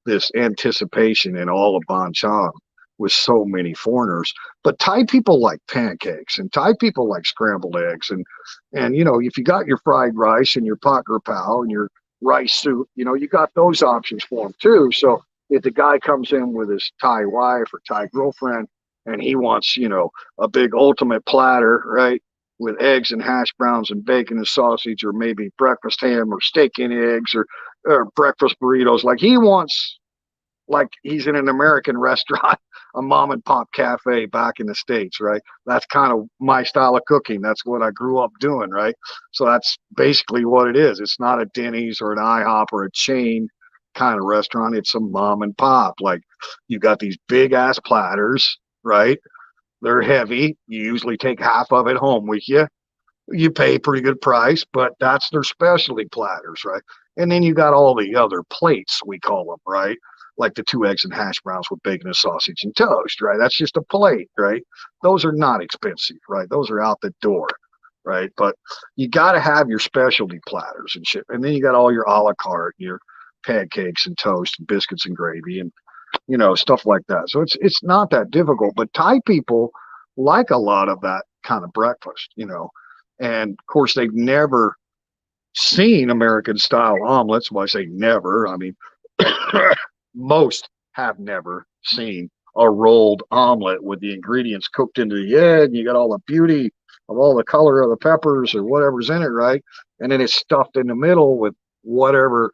this anticipation in all of Ban Chang with so many foreigners. But Thai people like pancakes, and Thai people like scrambled eggs. And if you got your fried rice and your pot pao and your rice soup, you got those options for them too. So if the guy comes in with his Thai wife or Thai girlfriend and he wants, a big ultimate platter, right, with eggs and hash browns and bacon and sausage, or maybe breakfast ham or steak and eggs or breakfast burritos, like he wants, like he's in an American restaurant, a mom and pop cafe back in the States, right? That's kind of my style of cooking. That's what I grew up doing, right? So that's basically what it is. It's not a Denny's or an IHOP or a chain kind of restaurant. It's a mom and pop. Like, you got these big ass platters, right? They're heavy. You usually take half of it home with you. You pay a pretty good price, but that's their specialty platters, right? And then you got all the other plates, we call them, right? Like the 2 eggs and hash browns with bacon and sausage and toast, right? That's just a plate, right? Those are not expensive, right? Those are out the door, right? But you got to have your specialty platters and shit. And then you got all your a la carte, your pancakes and toast and biscuits and gravy and stuff like that. So it's not that difficult, but Thai people like a lot of that kind of breakfast, and of course they've never seen American style omelets. Well, I say never, I mean most have never seen a rolled omelet with the ingredients cooked into the egg. You got all the beauty of all the color of the peppers or whatever's in it, right? And then it's stuffed in the middle with whatever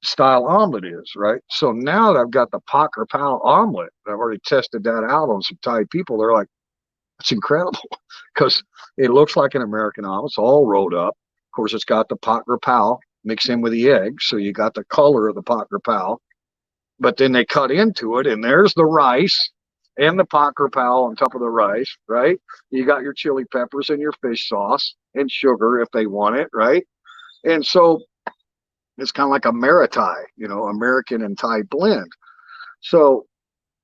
style omelet is, right? So now that I've got the Pak or Pal omelet, I've already tested that out on some Thai people. They're like, it's incredible because it looks like an American omelet. It's all rolled up. Of course, it's got the Pak or Pal mixed in with the egg. So you got the color of the Pak or Pal, but then they cut into it and there's the rice and the Pak or Pal on top of the rice, right? You got your chili peppers and your fish sauce and sugar if they want it, right? And so it's kind of like a Maritai, American and Thai blend. So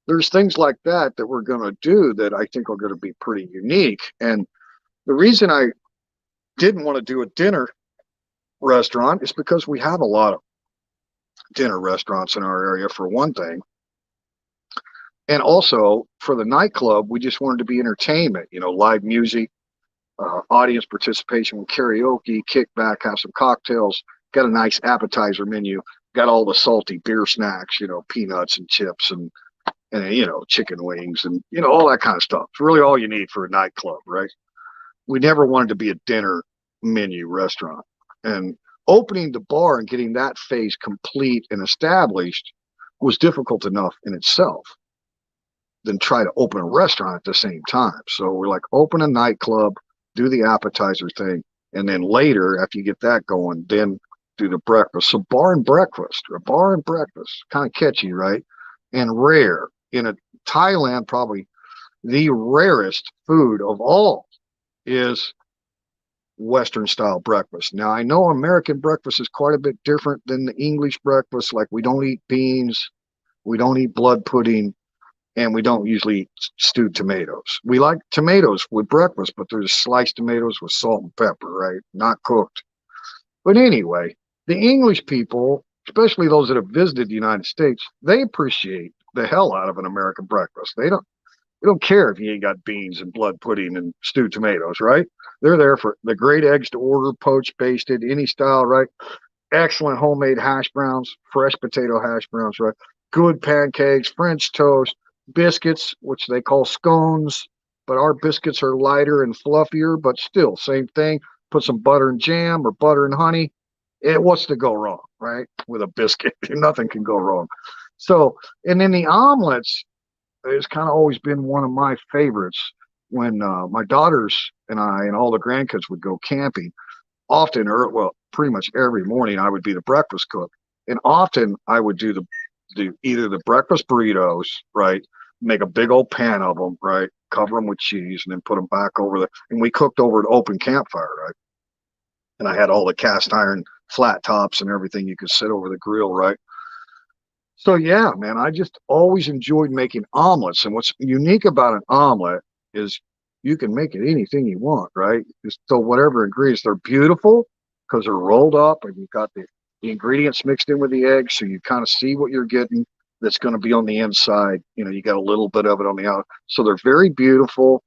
there's things like that we're going to do that I think are going to be pretty unique. And the reason I didn't want to do a dinner restaurant is because we have a lot of dinner restaurants in our area, for one thing. And also for the nightclub, we just wanted to be entertainment, live music, audience participation with karaoke, kickback, have some cocktails, got a nice appetizer menu, got all the salty beer snacks, peanuts and chips and chicken wings and, all that kind of stuff. It's really all you need for a nightclub, right? We never wanted to be a dinner menu restaurant. And opening the bar and getting that phase complete and established was difficult enough in itself than try to open a restaurant at the same time. So we're like, open a nightclub, do the appetizer thing, and then later, after you get that going, then do the breakfast. So bar and breakfast, kind of catchy, right? And rare. In Thailand, probably the rarest food of all is Western style breakfast. Now, I know American breakfast is quite a bit different than the English breakfast. Like, we don't eat beans, we don't eat blood pudding, and we don't usually eat stewed tomatoes. We like tomatoes with breakfast, but there's sliced tomatoes with salt and pepper, right? Not cooked. But anyway, the English people, especially those that have visited the United States, they appreciate the hell out of an American breakfast. They don't care if you ain't got beans and blood pudding and stewed tomatoes, right? They're there for the great eggs to order, poached, basted, any style, right? Excellent homemade hash browns, fresh potato hash browns, right? Good pancakes, French toast, biscuits, which they call scones, but our biscuits are lighter and fluffier, but still same thing. Put some butter and jam or butter and honey. What's to go wrong, right? With a biscuit, nothing can go wrong. So, and then the omelets has kind of always been one of my favorites. When my daughters and I and all the grandkids would go camping, often, or well, pretty much every morning, I would be the breakfast cook, and often I would do either the breakfast burritos, right? Make a big old pan of them, right? Cover them with cheese, and then put them back over and we cooked over an open campfire, right? And I had all the cast iron flat tops and everything you could sit over the grill, right? So yeah, man, I just always enjoyed making omelets. And what's unique about an omelet is you can make it anything you want, right? Just so whatever ingredients, they're beautiful because they're rolled up and you've got the ingredients mixed in with the eggs, so you kind of see what you're getting that's going to be on the inside. You got a little bit of it on the out. So they're very beautiful.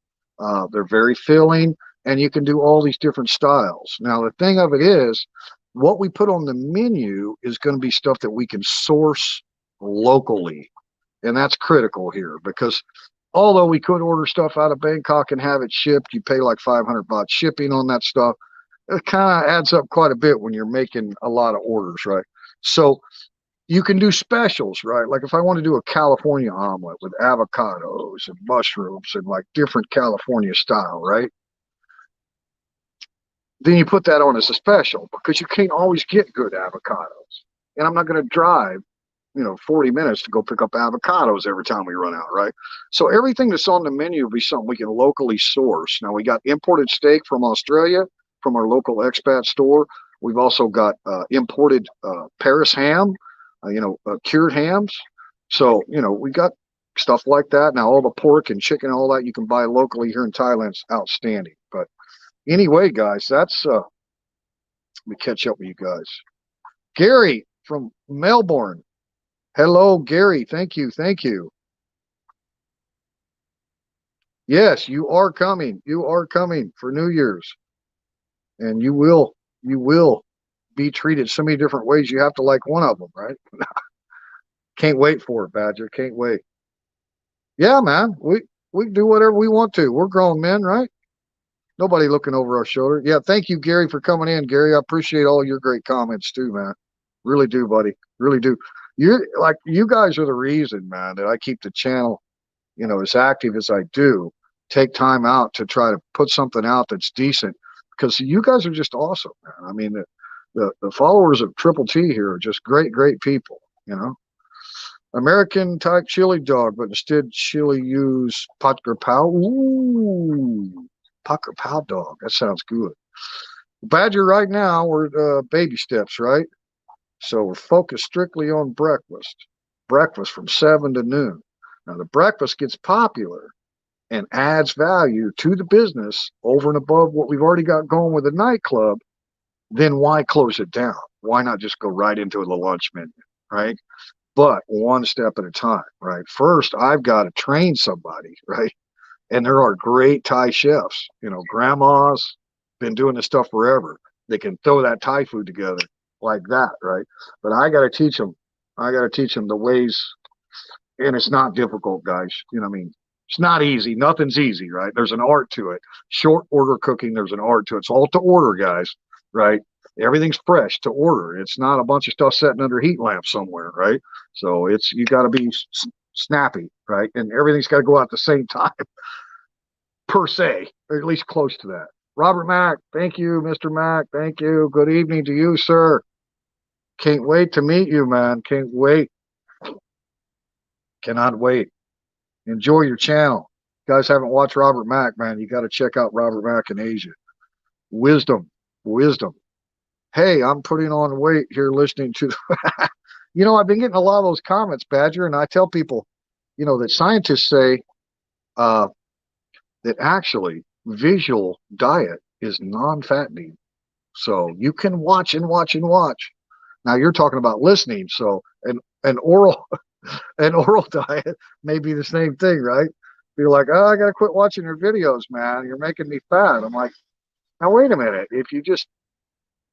They're very filling, and you can do all these different styles. Now, the thing of it is, what we put on the menu is going to be stuff that we can source locally. And that's critical here because although we could order stuff out of Bangkok and have it shipped, you pay like 500 baht shipping on that stuff. It kind of adds up quite a bit when you're making a lot of orders, right? So you can do specials, right? Like if I want to do a California omelet with avocados and mushrooms and like different California style, right? Then you put that on as a special because you can't always get good avocados. And I'm not going to drive 40 minutes to go pick up avocados every time we run out, right? So everything that's on the menu will be something we can locally source. Now, we got imported steak from Australia from our local expat store. We've also got imported Paris ham, cured hams. So, we got stuff like that. Now, all the pork and chicken, all that you can buy locally here in Thailand is outstanding. But anyway, guys, that's, let me catch up with you guys. Gary from Melbourne. Hello, Gary. Thank you. Thank you. Yes, you are coming. You are coming for New Year's. And you will be treated so many different ways. You have to like one of them, right? Can't wait for it, Badger. Can't wait. Yeah, man. We can do whatever we want to. We're grown men, right? Nobody looking over our shoulder. Yeah, thank you, Gary, for coming in. Gary, I appreciate all your great comments too, man. Really do, buddy. Really do. You guys are the reason, man, that I keep the channel, as active as I do. Take time out to try to put something out that's decent because you guys are just awesome, man. I mean, the followers of Triple T here are just great, great people, American type chili dog, but instead chili use Packer Pow. Ooh, Packer Pow dog. That sounds good. Badger, right now, we're baby steps, right? So we're focused strictly on breakfast from 7 to noon. Now the breakfast gets popular and adds value to the business over and above what we've already got going with the nightclub. then why close it down? Why not just go right into the lunch menu, right? But one step at a time, right? First, I've got to train somebody, right? And there are great Thai chefs, grandmas been doing this stuff forever. They can throw that Thai food together like that, right? But I got to teach them. I got to teach them the ways, and it's not difficult, guys. I mean, it's not easy. Nothing's easy, right? There's an art to it. Short order cooking, there's an art to it. It's all to order, guys, right? Everything's fresh to order. It's not a bunch of stuff sitting under heat lamps somewhere, right? So you got to be snappy, right? And everything's got to go out at the same time, per se, or at least close to that. Robert Mack, thank you, Mr. Mack. Thank you. Good evening to you, sir. Can't wait to meet you, man. Can't wait. Cannot wait. Enjoy your channel. You guys haven't watched Robert Mack, man. You got to check out Robert Mack in Asia. Wisdom. Hey, I'm putting on weight here listening to the I've been getting a lot of those comments, Badger, and I tell people, that scientists say that actually visual diet is non-fattening. So you can watch and watch and watch. Now you're talking about listening, so an oral an oral diet may be the same thing, right? You're like, oh, I gotta quit watching your videos, man. You're making me fat. I'm like, now wait a minute. If you just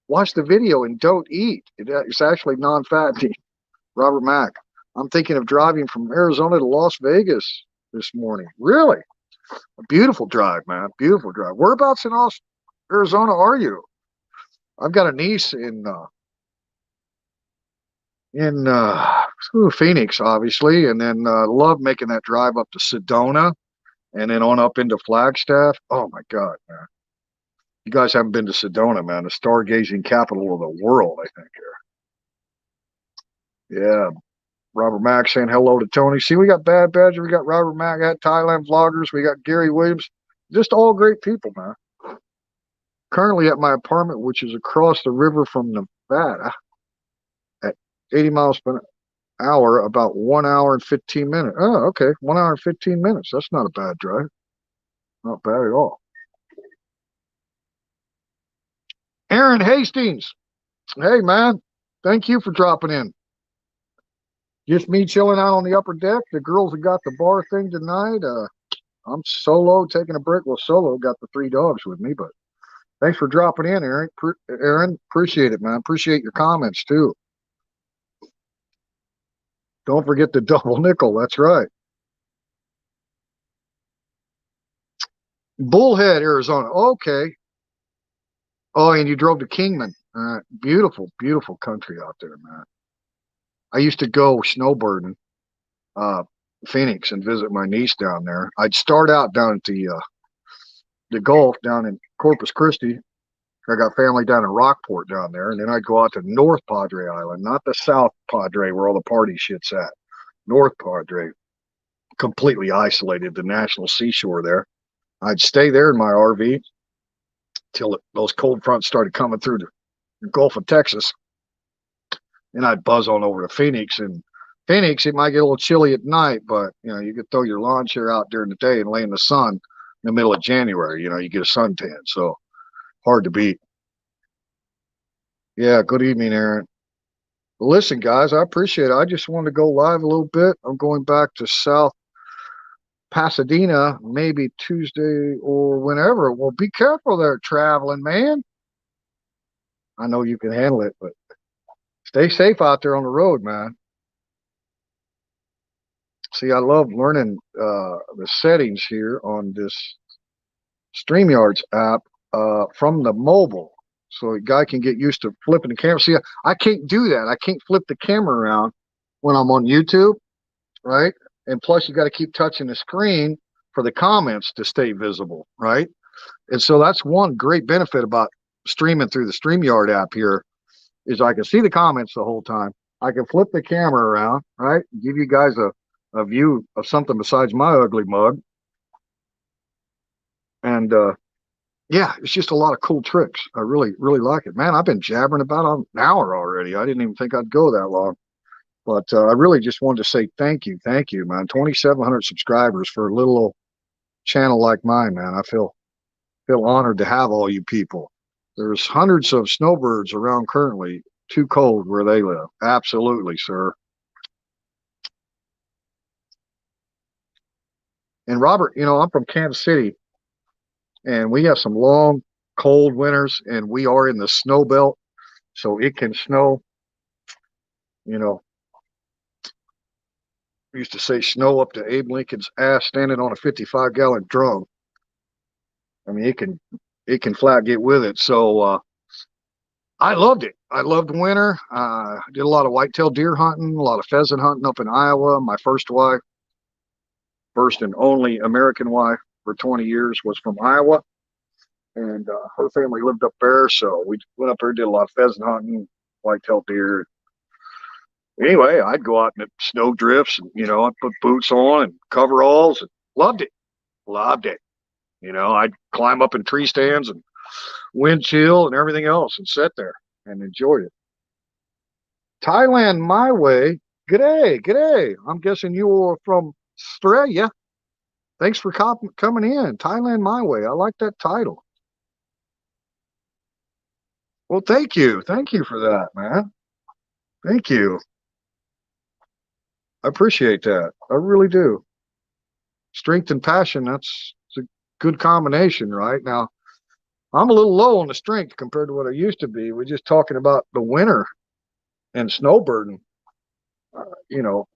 watch the video and don't eat, it's actually non-fattening. Robert Mack, I'm thinking of driving from Arizona to Las Vegas this morning. Really? A beautiful drive, man. Beautiful drive. Whereabouts in Arizona are you? I've got a niece in Phoenix, obviously, and then love making that drive up to Sedona and then on up into Flagstaff. Oh my God, man. You guys haven't been to Sedona, man, the stargazing capital of the world, I think here. Yeah. Robert Mack saying hello to Tony. See, we got Bad Badger, we got Robert Mack, got Thailand vloggers, we got Gary Williams. Just all great people, man. Currently at my apartment, which is across the river from Nevada, at 80 miles per hour, about 1 hour and 15 minutes. Oh, okay. 1 hour and 15 minutes. That's not a bad drive. Not bad at all. Aaron Hastings. Hey, man. Thank you for dropping in. Just me chilling out on the upper deck. The girls have got the bar thing tonight. I'm solo, taking a break. Well, solo, got the 3 dogs with me, but thanks for dropping in, Aaron. Aaron, appreciate it, man. Appreciate your comments, too. Don't forget the double nickel. That's right. Bullhead, Arizona. Okay. Oh, and you drove to Kingman. Beautiful, beautiful country out there, man. I used to go snowbirding Phoenix and visit my niece down there. I'd start out down at the Gulf down in Corpus Christi. I got family down in Rockport down there, and then I'd go out to North Padre Island, not the South Padre where all the party shit's at. North Padre, completely isolated, the national seashore there. I'd stay there in my RV till those cold fronts started coming through the Gulf of Texas. And I'd buzz on over to Phoenix. And Phoenix, it might get a little chilly at night, but you could throw your lawn chair out during the day and lay in the sun in the middle of January. You get a suntan. So hard to beat. Yeah, good evening, Aaron. Listen, guys, I appreciate it. I just wanted to go live a little bit. I'm going back to South Pasadena, maybe Tuesday or whenever. Well, be careful there traveling, man. I know you can handle it, but stay safe out there on the road, man. See, I love learning the settings here on this StreamYards app from the mobile. So a guy can get used to flipping the camera. See, I can't do that. I can't flip the camera around when I'm on YouTube, right? And plus, you got to keep touching the screen for the comments to stay visible, right? And so that's one great benefit about streaming through the StreamYard app here is I can see the comments the whole time. I can flip the camera around, right? Give you guys a view of something besides my ugly mug. And yeah, it's just a lot of cool tricks. I really, really like it. Man, I've been jabbering about an hour already. I didn't even think I'd go that long. But I really just wanted to say thank you, man. 2,700 subscribers for a little channel like mine, man. I feel honored to have all you people. There's hundreds of snowbirds around currently. Too cold where they live. Absolutely, sir. And Robert, I'm from Kansas City, and we have some long, cold winters, and we are in the snow belt, so it can snow. You know, we used to say snow up to Abe Lincoln's ass standing on a 55-gallon drum. I mean, it can flat get with it. So I loved it. I loved winter. I did a lot of whitetail deer hunting, a lot of pheasant hunting up in Iowa. My first wife, first and only American wife for 20 years, was from Iowa, and her family lived up there. So we went up there, did a lot of pheasant hunting, whitetail deer. Anyway, I'd go out in the snow drifts, and I'd put boots on and coveralls, and loved it. Loved it. I'd climb up in tree stands and wind chill and everything else and sit there and enjoyed it. Thailand my way. G'day, g'day. I'm guessing you are from Australia. Thanks for coming in. Thailand my way. I like that title. Well, thank you. Thank you for that, man. Thank you. I appreciate that. I really do. Strength and passion, that's a good combination, right? Now, I'm a little low on the strength compared to what I used to be. We're just talking about the winter and snowbirding. You know,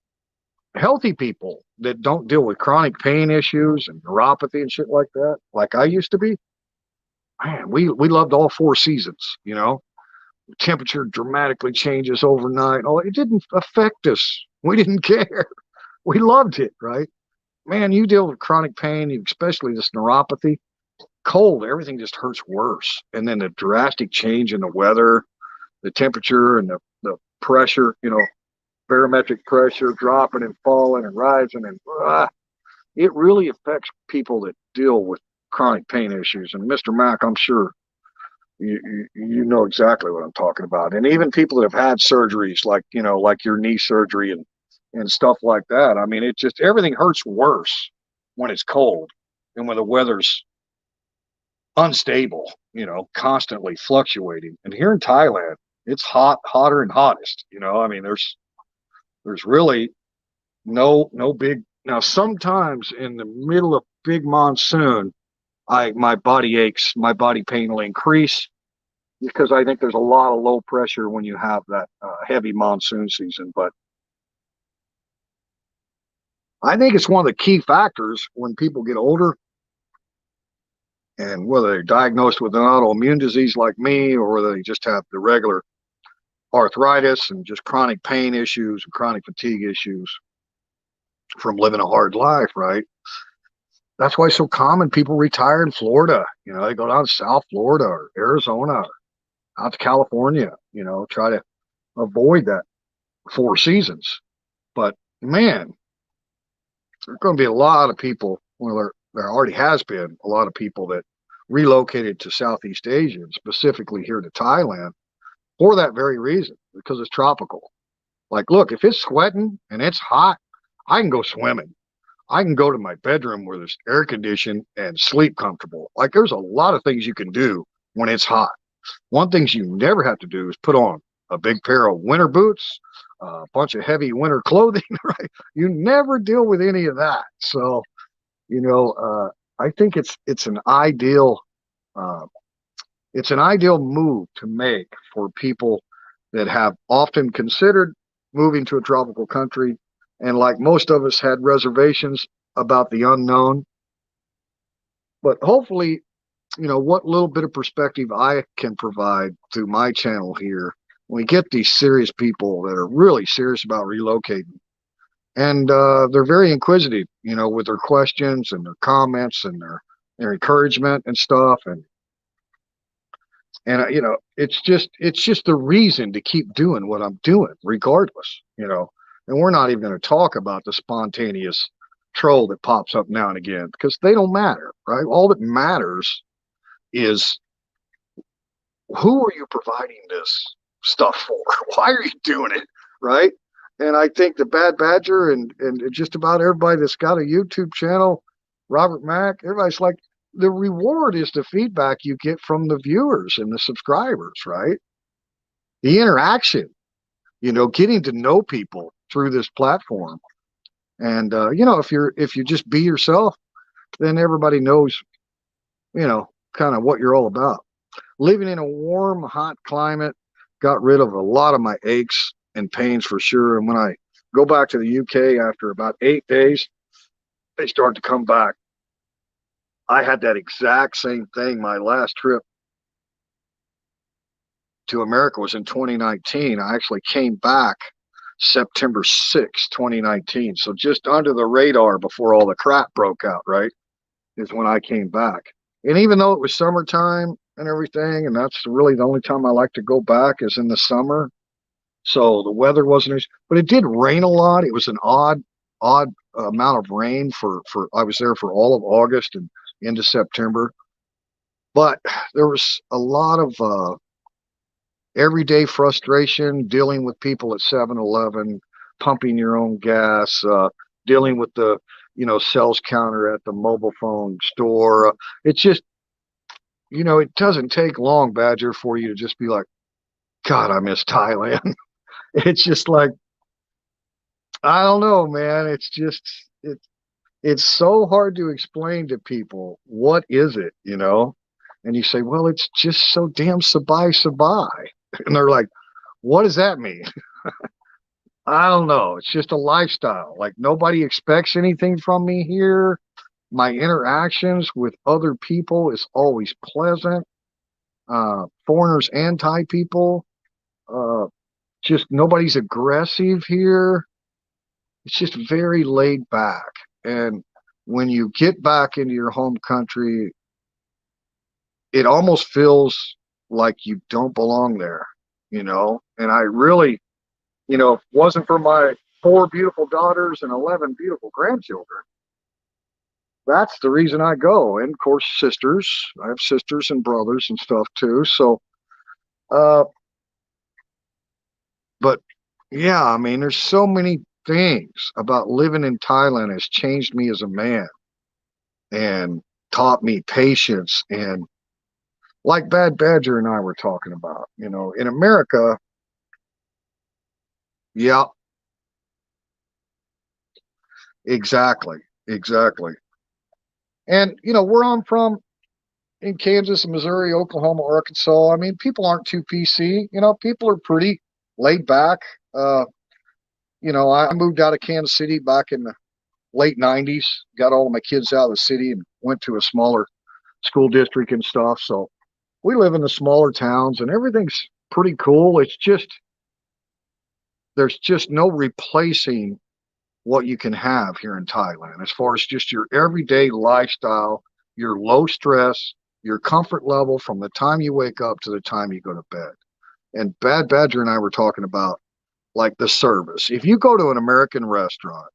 healthy people that don't deal with chronic pain issues and neuropathy and shit like that, like I used to be, man, we loved all four seasons. The temperature dramatically changes overnight. Oh, it didn't affect us. We didn't care. We loved it, right? Man, you deal with chronic pain, especially this neuropathy, cold, everything just hurts worse. And then the drastic change in the weather, the temperature and the pressure, barometric pressure dropping and falling and rising, and it really affects people that deal with chronic pain issues. And Mr. Mack, I'm sure you know exactly what I'm talking about. And even people that have had surgeries, like like your knee surgery and stuff like that. I mean, it just, everything hurts worse when it's cold and when the weather's unstable, constantly fluctuating. And here in Thailand, it's hot, hotter and hottest. I mean, there's really no big. Now, sometimes in the middle of big monsoon, my body aches, my body pain will increase, because I think there's a lot of low pressure when you have that heavy monsoon season. But I think it's one of the key factors when people get older, and whether they're diagnosed with an autoimmune disease like me, or whether they just have the regular arthritis and just chronic pain issues and chronic fatigue issues from living a hard life, right? That's why it's so common people retire in Florida. They go down to South Florida or Arizona or out to California, try to avoid that four seasons. But man, there's going to be a lot of people, well, there already has been a lot of people that relocated to Southeast Asia, and specifically here to Thailand, for that very reason, because it's tropical. Like, look, if it's sweating and it's hot, I can go swimming. I can go to my bedroom where there's air conditioning and sleep comfortable. Like, there's a lot of things you can do when it's hot. One thing you never have to do is put on a big pair of winter boots, a bunch of heavy winter clothing, right? You never deal with any of that. So, I think it's an ideal move to make for people that have often considered moving to a tropical country, and like most of us had reservations about the unknown. But hopefully, what little bit of perspective I can provide through my channel here, when we get these serious people that are really serious about relocating, and they're very inquisitive, with their questions and their comments and their encouragement and stuff. And it's just the reason to keep doing what I'm doing, regardless. And we're not even going to talk about the spontaneous troll that pops up now and again, because they don't matter, right? All that matters is, who are you providing this stuff for? Why are you doing it, right? And I think the Bad Badger and just about everybody that's got a YouTube channel, Robert Mack, everybody's like, the reward is the feedback you get from the viewers and the subscribers, right? The interaction, getting to know people through this platform. And if you just be yourself, then everybody knows, kind of what you're all about. Living in a warm, hot climate got rid of a lot of my aches and pains for sure. And when I go back to the UK after about 8 days, they start to come back. I had that exact same thing. My last trip to America was in 2019. I actually came back September 6th, 2019. So just under the radar before all the crap broke out, right? Is when I came back. And even though it was summertime and everything, and that's really the only time I like to go back is in the summer. So the weather wasn't as, but it did rain a lot. It was an odd amount of rain for I was there for all of August and into September. But there was a lot of everyday frustration dealing with people at 7-Eleven, pumping your own gas, dealing with the sales counter at the mobile phone store. It's just, it doesn't take long, Badger, for you to just be like, God, I miss Thailand. It's just like, I don't know, man. It's so hard to explain to people what is it, and you say, well, it's just so damn sabai, and they're like, what does that mean? I don't know. It's just a lifestyle. Like nobody expects anything from me here. My interactions with other people is always pleasant. Foreigners and Thai people. Just nobody's aggressive here. It's just very laid back. And when you get back into your home country, it almost feels like you don't belong there, And I really, if it wasn't for my 4 beautiful daughters and 11 beautiful grandchildren, that's the reason I go. And of course, sisters. I have sisters and brothers and stuff too. So, but yeah, I mean, there's so many things about living in Thailand has changed me as a man and taught me patience. And like Bad Badger and I were talking about, in America, yeah, exactly. And, where I'm from in Kansas, Missouri, Oklahoma, Arkansas, I mean, people aren't too PC. People are pretty laid back. I moved out of Kansas City back in the late 90s, got all of my kids out of the city and went to a smaller school district and stuff. So we live in the smaller towns and everything's pretty cool. It's just, there's just no replacing what you can have here in Thailand as far as just your everyday lifestyle, your low stress, your comfort level from the time you wake up to the time you go to bed. And Bad Badger and I were talking about like the service. If you go to an American restaurant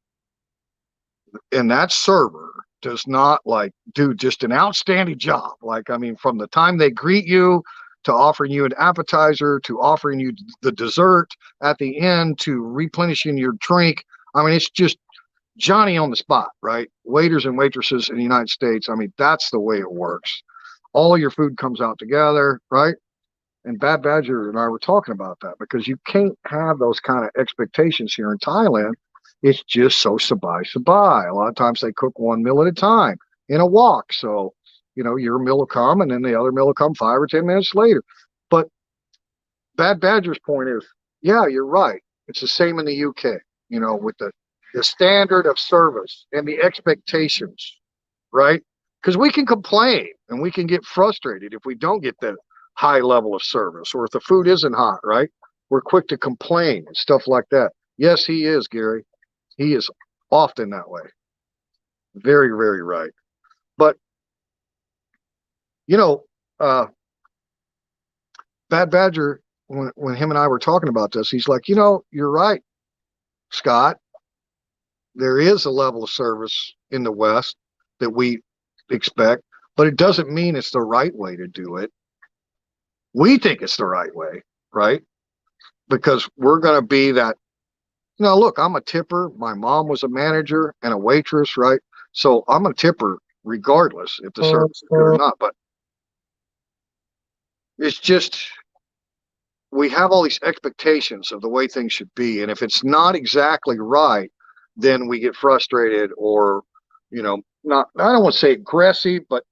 and that server does not like do just an outstanding job, like, I mean, from the time they greet you to offering you an appetizer to offering you the dessert at the end to replenishing your drink, I mean, it's just Johnny on the spot, right? Waiters and waitresses in the United States, I mean, that's the way it works. All your food comes out together, right? And Bad Badger and I were talking about that because you can't have those kind of expectations here in Thailand. It's just so sabai. A lot of times they cook one meal at a time in a wok. So, your meal will come and then the other meal will come 5 or 10 minutes later. But Bad Badger's point is, yeah, you're right. It's the same in the UK, with the standard of service and the expectations, right? Because we can complain and we can get frustrated if we don't get that high level of service or if the food isn't hot, right? We're quick to complain and stuff like that. Yes, he is, Gary. He is often that way. Very, very right. But, Bad Badger, when him and I were talking about this, he's like, you're right, Scott. There is a level of service in the West that we expect, but it doesn't mean it's the right way to do it. We think it's the right way, right? Because we're going to be that, look, I'm a tipper. My mom was a manager and a waitress, right? So I'm a tipper regardless if the service is good or not. But it's just, we have all these expectations of the way things should be. And if it's not exactly right, then we get frustrated or, not, I don't want to say aggressive, but,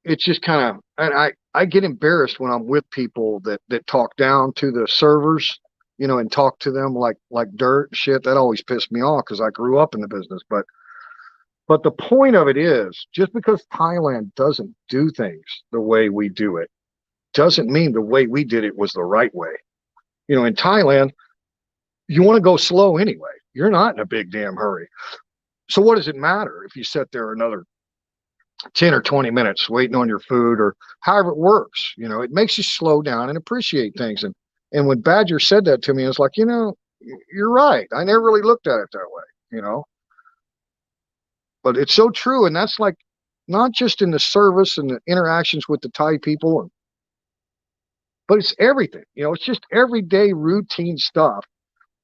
it's just kind of, and I get embarrassed when I'm with people that talk down to the servers, and talk to them like dirt and shit. That always pissed me off because I grew up in the business. But the point of it is, just because Thailand doesn't do things the way we do it, doesn't mean the way we did it was the right way. In Thailand, you want to go slow anyway. You're not in a big damn hurry. So what does it matter if you sit there another 10 or 20 minutes waiting on your food or however it works? It makes you slow down and appreciate things. And when Badger said that to me, it's like, you're right. I never really looked at it that way, but it's so true. And that's like, not just in the service and the interactions with the Thai people, but it's everything. It's just everyday routine stuff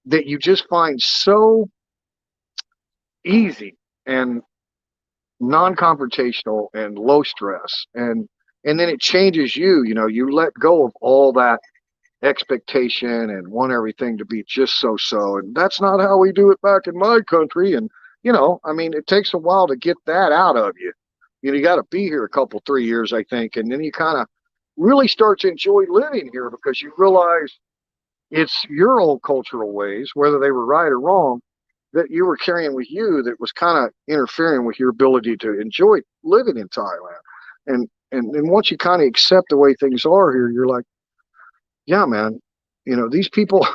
that you just find so easy and non-confrontational and low stress. And then it changes you. You let go of all that expectation and want everything to be just so. And that's not how we do it back in my country. And, it takes a while to get that out of you. You got to be here a couple, 3 years, I think. And then you kind of really start to enjoy living here because you realize it's your old cultural ways, whether they were right or wrong, that you were carrying with you that was kind of interfering with your ability to enjoy living in Thailand. And once you kind of accept the way things are here, you're like, yeah, man, these people,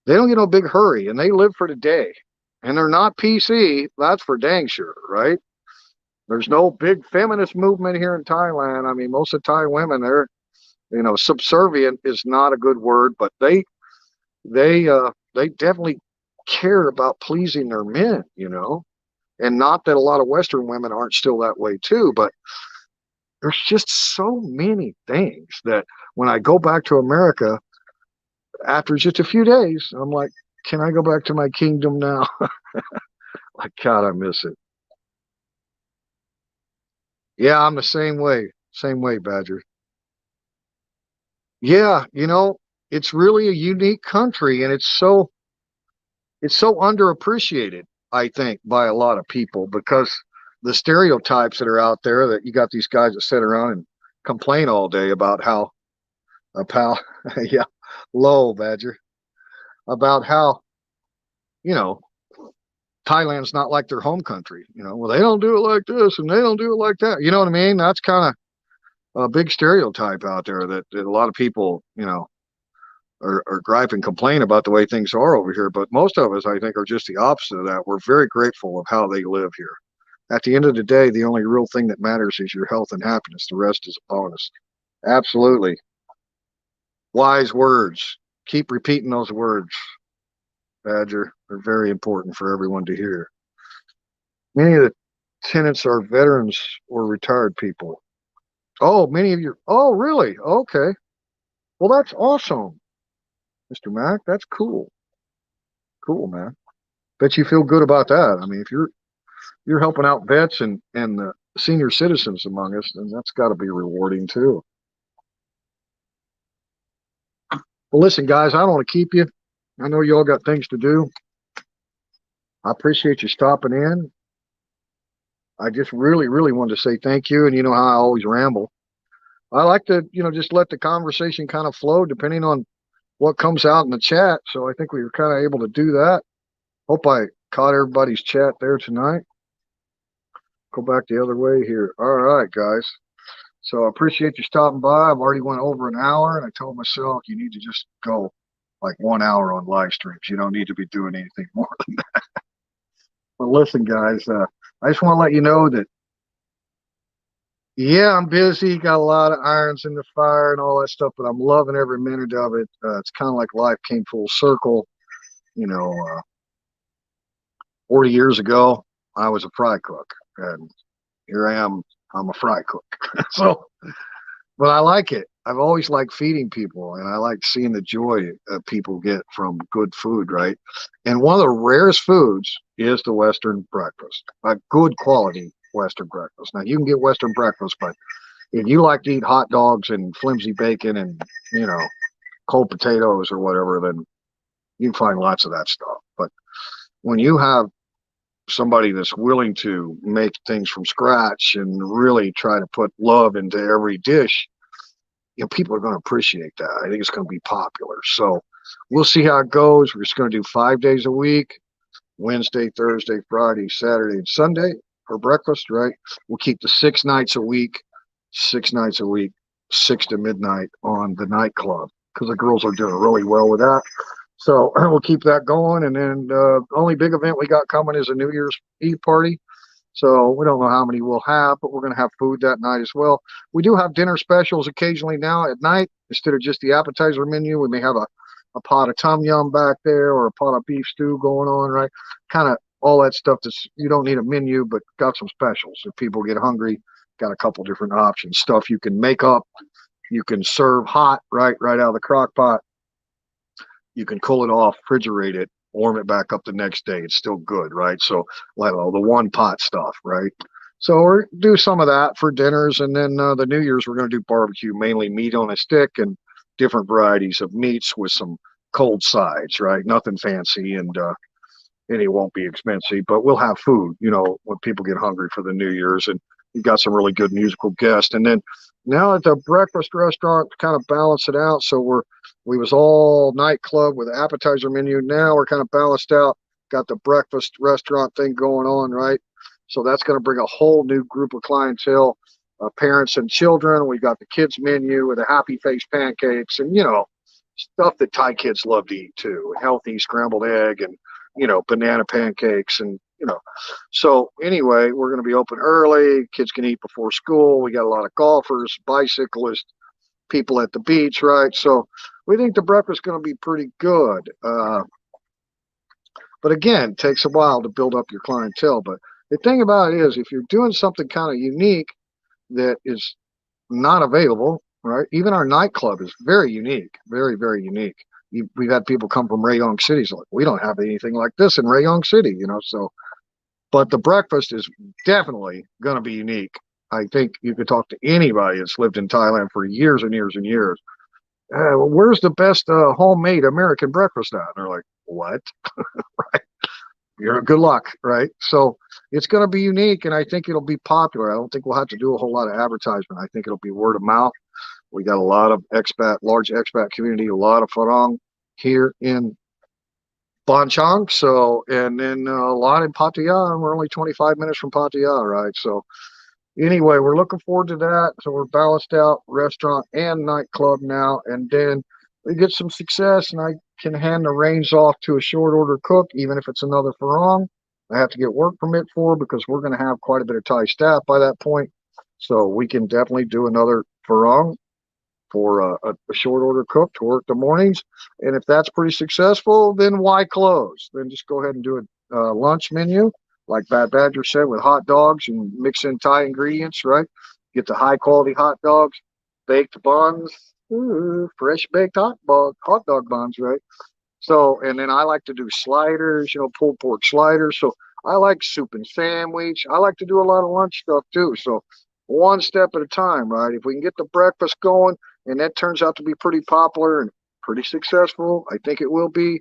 they don't get no big hurry and they live for the day. And they're not PC, that's for dang sure, right? There's no big feminist movement here in Thailand. I mean, most of the Thai women, they're, subservient is not a good word, but they definitely care about pleasing their men, and not that a lot of Western women aren't still that way too, but there's just so many things that when I go back to America after just a few days, I'm like, can I go back to my kingdom now? Like, God, I miss it. Yeah, I'm the same way, Badger. Yeah, it's really a unique country, and it's so underappreciated, I think, by a lot of people because the stereotypes that are out there, that you got these guys that sit around and complain all day about how, yeah, low, Badger, about how, you know, Thailand's not like their home country. Well, they don't do it like this and they don't do it like that. You know what I mean? That's kind of a big stereotype out there that a lot of people, are gripe and complain about the way things are over here. But most of us, I think, are just the opposite of that. We're very grateful of how they live here. At the end of the day, the only real thing that matters is your health and happiness. The rest is a bonus. Absolutely. Wise words. Keep repeating those words, Badger. They're very important for everyone to hear. Many of the tenants are veterans or retired people. Oh, many of you. Oh, really? Okay. Well, that's awesome, Mr. Mac. That's cool. Cool, man. Bet you feel good about that. I mean, if you're helping out vets and the senior citizens among us, then that's got to be rewarding too. Well, listen, guys, I don't want to keep you. I know you all got things to do. I appreciate you stopping in. I just really, really wanted to say thank you. And you know how I always ramble. I like to, just let the conversation kind of flow depending on what comes out in the chat. So I think we were kind of able to do that. Hope I caught everybody's chat there tonight. Go back the other way here. All right, guys. So I appreciate you stopping by. I've already went over an hour, and I told myself you need to just go like 1 hour on live streams. You don't need to be doing anything more than that. But listen, guys, I just want to let you know that, yeah, I'm busy, got a lot of irons in the fire and all that stuff, but I'm loving every minute of it. It's kind of like life came full circle. 40 years ago, I was a fry cook, and here I am. I'm a fry cook. So, but I like it. I've always liked feeding people, and I like seeing the joy that people get from good food, right? And one of the rarest foods is the Western breakfast, a good quality Western breakfast. Now, you can get Western breakfast, but if you like to eat hot dogs and flimsy bacon and, you know, cold potatoes or whatever, then you can find lots of that stuff. But when you have somebody that's willing to make things from scratch and really try to put love into every dish, you know, people are going to appreciate that. I think it's going to be popular. So we'll see how it goes. We're just going to do 5 days a week, Wednesday, Thursday, Friday, Saturday, and Sunday for breakfast, right? We'll keep the 6 nights a week, 6 nights a week, 6 to midnight on the nightclub because the girls are doing really well with that. So we'll keep that going. And then the only big event we got coming is a New Year's Eve party. So we don't know how many we'll have, but we're going to have food that night as well. We do have dinner specials occasionally now at night. Instead of just the appetizer menu, we may have a pot of tom yum back there or a pot of beef stew going on, right? Kind of all that stuff that's, you don't need a menu, but got some specials. If people get hungry, got a couple different options. Stuff you can make up, you can serve hot, right out of the crock pot. You can cool it off, refrigerate it, warm it back up the next day. It's still good, right? So, like the one pot stuff, right? So we're do some of that for dinners, and then the New Year's we're going to do barbecue, mainly meat on a stick and different varieties of meats with some cold sides, right? Nothing fancy, and it won't be expensive, but we'll have food, you know, when people get hungry for the New Year's, and we've got some really good musical guests. And then now at the breakfast restaurant, to kind of balance it out, so we was all nightclub with an appetizer menu. Now we're kind of balanced out, got the breakfast restaurant thing going on, right? So that's going to bring a whole new group of clientele, parents and children. We got the kids menu with the happy face pancakes and, you know, stuff that Thai kids love to eat too. Healthy scrambled egg and, you know, banana pancakes and, you know. So anyway, we're going to be open early. Kids can eat before school. We got a lot of golfers, bicyclists, people at the beach, right? So we think the breakfast is going to be pretty good. But again, it takes a while to build up your clientele. But the thing about it is, if you're doing something kind of unique that is not available, right? Even our nightclub is very unique, very, very unique. We've had people come from Rayong cities like, we don't have anything like this in Rayong City, you know. So, but the breakfast is definitely going to be unique. I think you could talk to anybody that's lived in Thailand for years and years and years. Well, where's the best homemade American breakfast at? And they're like, what? Right? You're good luck, right? So it's going to be unique, and I think it'll be popular. I don't think we'll have to do a whole lot of advertisement. I think it'll be word of mouth. We got a lot of large expat community, a lot of Farang here in Bonchang. So, and then a lot in Pattaya, and we're only 25 minutes from Pattaya, right? So anyway, we're looking forward to that. So we're balanced out restaurant and nightclub now, and then we get some success, and I can hand the reins off to a short order cook, even if it's another farang. I have to get work permit for because we're going to have quite a bit of Thai staff by that point. So we can definitely do another farang for a short order cook to work the mornings. And if that's pretty successful, then why close? Then just go ahead and do a lunch menu, like Bad Badger said, with hot dogs and mix in Thai ingredients, right? Get the high quality hot dogs, baked buns, fresh baked hot dog buns, right? So, and then I like to do sliders, you know, pulled pork sliders. So I like soup and sandwich. I like to do a lot of lunch stuff too. So one step at a time, right? If we can get the breakfast going and that turns out to be pretty popular and pretty successful, I think it will be,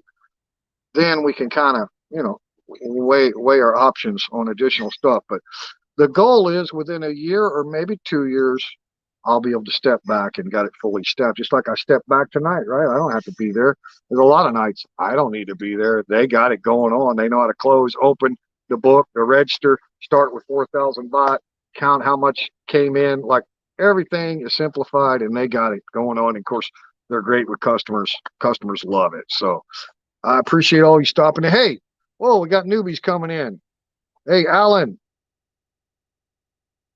then we can kind of, you know, weigh our options on additional stuff. But the goal is within a year or maybe 2 years, I'll be able to step back and got it fully staffed. Just like I stepped back tonight, right? I don't have to be there. There's a lot of nights I don't need to be there. They got it going on. They know how to close, open the book, the register, start with 4,000 baht, count how much came in. Like everything is simplified and they got it going on. And of course, they're great with customers. Customers love it. So I appreciate all you stopping in. Hey, whoa, we got newbies coming in. Hey, Alan.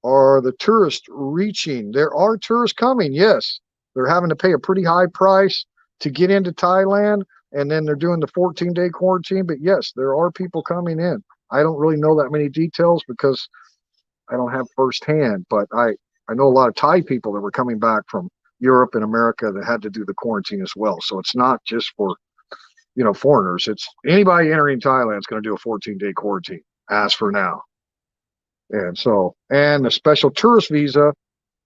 Are the tourists reaching? There are tourists coming, yes. They're having to pay a pretty high price to get into Thailand, and then they're doing the 14-day quarantine. But yes, there are people coming in. I don't really know that many details because I don't have firsthand, but I know a lot of Thai people that were coming back from Europe and America that had to do the quarantine as well. So it's not just for, foreigners. It's anybody entering Thailand is going to do a 14-day quarantine as for now. And the special tourist visa,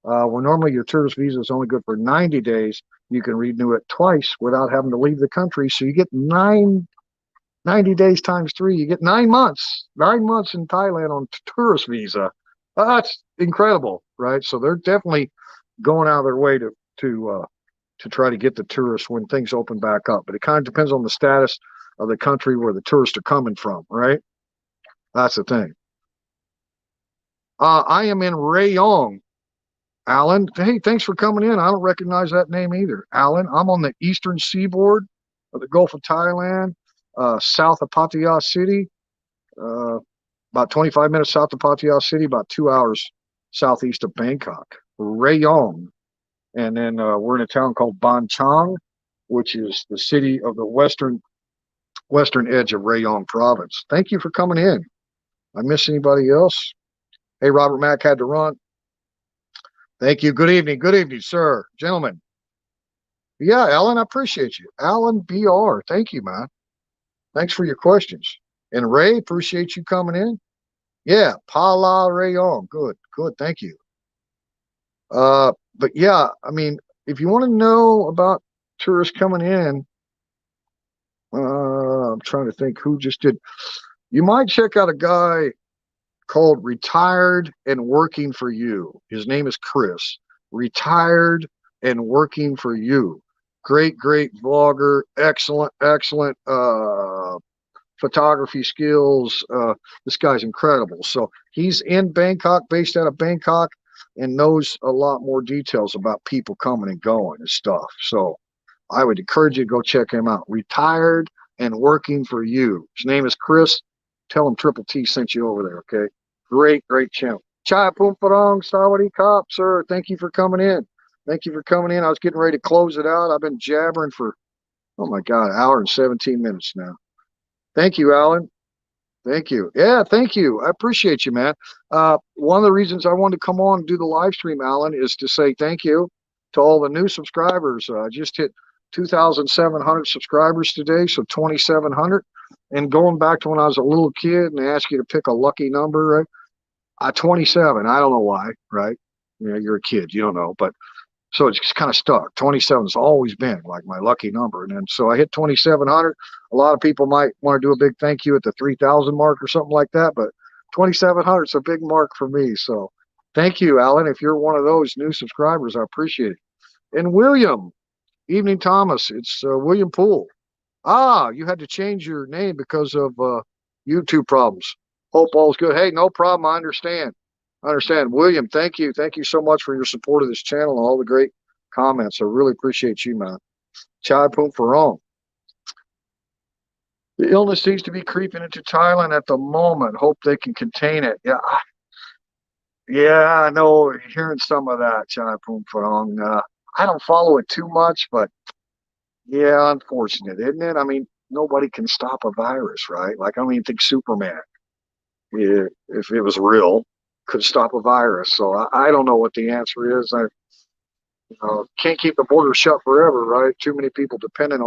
where normally your tourist visa is only good for 90 days, you can renew it twice without having to leave the country. So you get 90 days times 3. You get 9 months in Thailand on tourist visa. That's incredible, right? So they're definitely going out of their way to try to get the tourists when things open back up. But it kind of depends on the status of the country where the tourists are coming from, right? That's the thing. I am in Rayong, Alan. Hey, thanks for coming in. I don't recognize that name either, Alan. I'm on the eastern seaboard of the Gulf of Thailand, south of Pattaya City, about 25 minutes south of Pattaya City, about 2 hours southeast of Bangkok, Rayong. And then we're in a town called Ban Chang, which is the city of the western edge of Rayong province. Thank you for coming in. I miss anybody else? Hey, Robert Mack had to run. Thank you. Good evening. Good evening, sir. Gentlemen. Yeah, Alan, I appreciate you. Alan BR. Thank you, man. Thanks for your questions. And Ray, appreciate you coming in. Yeah, Phala Rayong. Good, good. Thank you. But yeah, I mean, if you want to know about tourists coming in, I'm trying to think who just did. You might check out a guy called Retired and Working for You. His name is Chris. Retired and Working for You. Great vlogger. Excellent photography skills. This guy's incredible. So he's in Bangkok, based out of Bangkok, and knows a lot more details about people coming and going and stuff. So I would encourage you to go check him out. Retired and Working for You. His name is Chris. Tell him Triple T sent you over there, okay? Great channel. Chai Pumparong, Sawadi Cop, sir. Thank you for coming in. Thank you for coming in. I was getting ready to close it out. I've been jabbering for, oh my God, an hour and 17 minutes now. Thank you, Alan. Thank you. Yeah, thank you. I appreciate you, man. One of the reasons I wanted to come on and do the live stream, Alan, is to say thank you to all the new subscribers. I just hit 2,700 subscribers today, so 2,700. And going back to when I was a little kid and they asked you to pick a lucky number, right? 27. I don't know why, right? You're a kid, you don't know, but so it's just kind of stuck. 27 has always been like my lucky number. And then so I hit 2,700. A lot of people might want to do a big thank you at the 3,000 mark or something like that, but 2,700 is a big mark for me. So thank you, Alan. If you're one of those new subscribers, I appreciate it. And William, evening, Thomas. It's William Poole. You had to change your name because of YouTube problems. Hope all's good. Hey, no problem. I understand. William, thank you. Thank you so much for your support of this channel and all the great comments. I really appreciate you, man. Chai Pum Farong. The illness seems to be creeping into Thailand at the moment. Hope they can contain it. Yeah, I know. Hearing some of that, Chai Pum Farong. I don't follow it too much, but yeah, unfortunate, isn't it? I mean, nobody can stop a virus, right? Like, I don't even think Superman, if it was real, could stop a virus. So I don't know what the answer is. I can't keep the border shut forever, right? Too many people dependent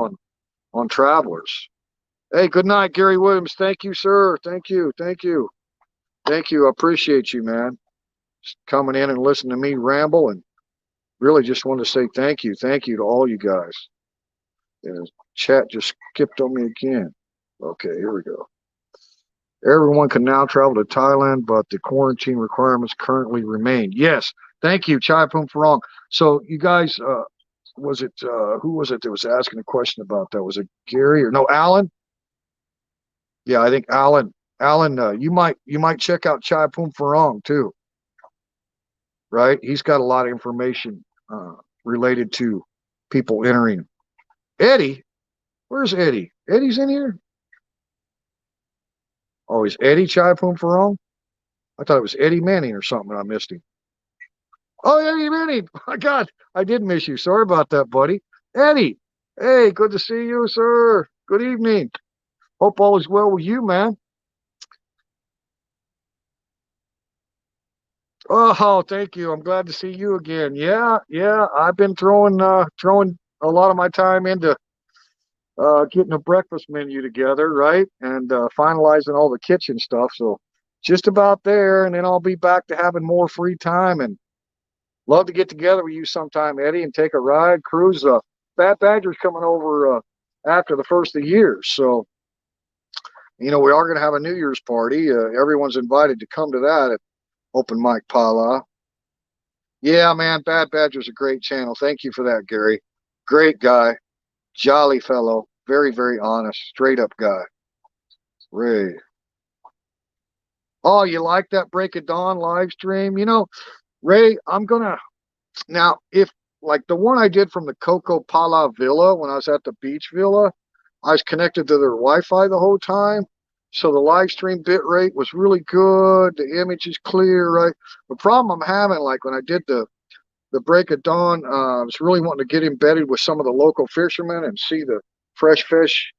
on travelers. Hey, good night, Gary Williams. Thank you, sir. Thank you. I appreciate you, man. Just coming in and listening to me ramble, and really just want to say thank you. Thank you to all you guys. And chat just skipped on me again. Okay, here we go. Everyone can now travel to Thailand, but the quarantine requirements currently remain. Yes, thank you, Chai Pum Farong. So you guys, who was it that was asking a question about that? Was it Gary or no, Alan? Yeah, I think Alan. Alan, you might check out Chai Pum Farong too, right? He's got a lot of information related to people entering. Eddie, where's Eddie? Eddie's in here. Oh, is Eddie Chai Pum Farong? I thought it was Eddie Manning or something. I missed him. Oh, Eddie Manning. My God, I did miss you. Sorry about that, buddy. Eddie, hey, good to see you, sir. Good evening. Hope all is well with you, man. Oh, thank you. I'm glad to see you again. Yeah, yeah. I've been throwing a lot of my time into getting a breakfast menu together, right? And finalizing all the kitchen stuff. So just about there, and then I'll be back to having more free time and love to get together with you sometime, Eddie, and take a ride, cruise. Fat Badger's coming over after the first of the year, so we are going to have a New Year's party. Everyone's invited to come to that at Open Mic Phala. Yeah, man, Bad Badger's a great channel. Thank you for that, Gary. Great guy, jolly fellow, very, very honest, straight up guy. Ray. Oh, you like that Break of Dawn live stream? Ray, I'm gonna now if like the one I did from the Coco Pala Villa when I was at the beach villa, I was connected to their Wi-Fi the whole time. So the live stream bit rate was really good. The image is clear, right? The problem I'm having, like when I did the Break of Dawn, I was really wanting to get embedded with some of the local fishermen and see the fresh fish,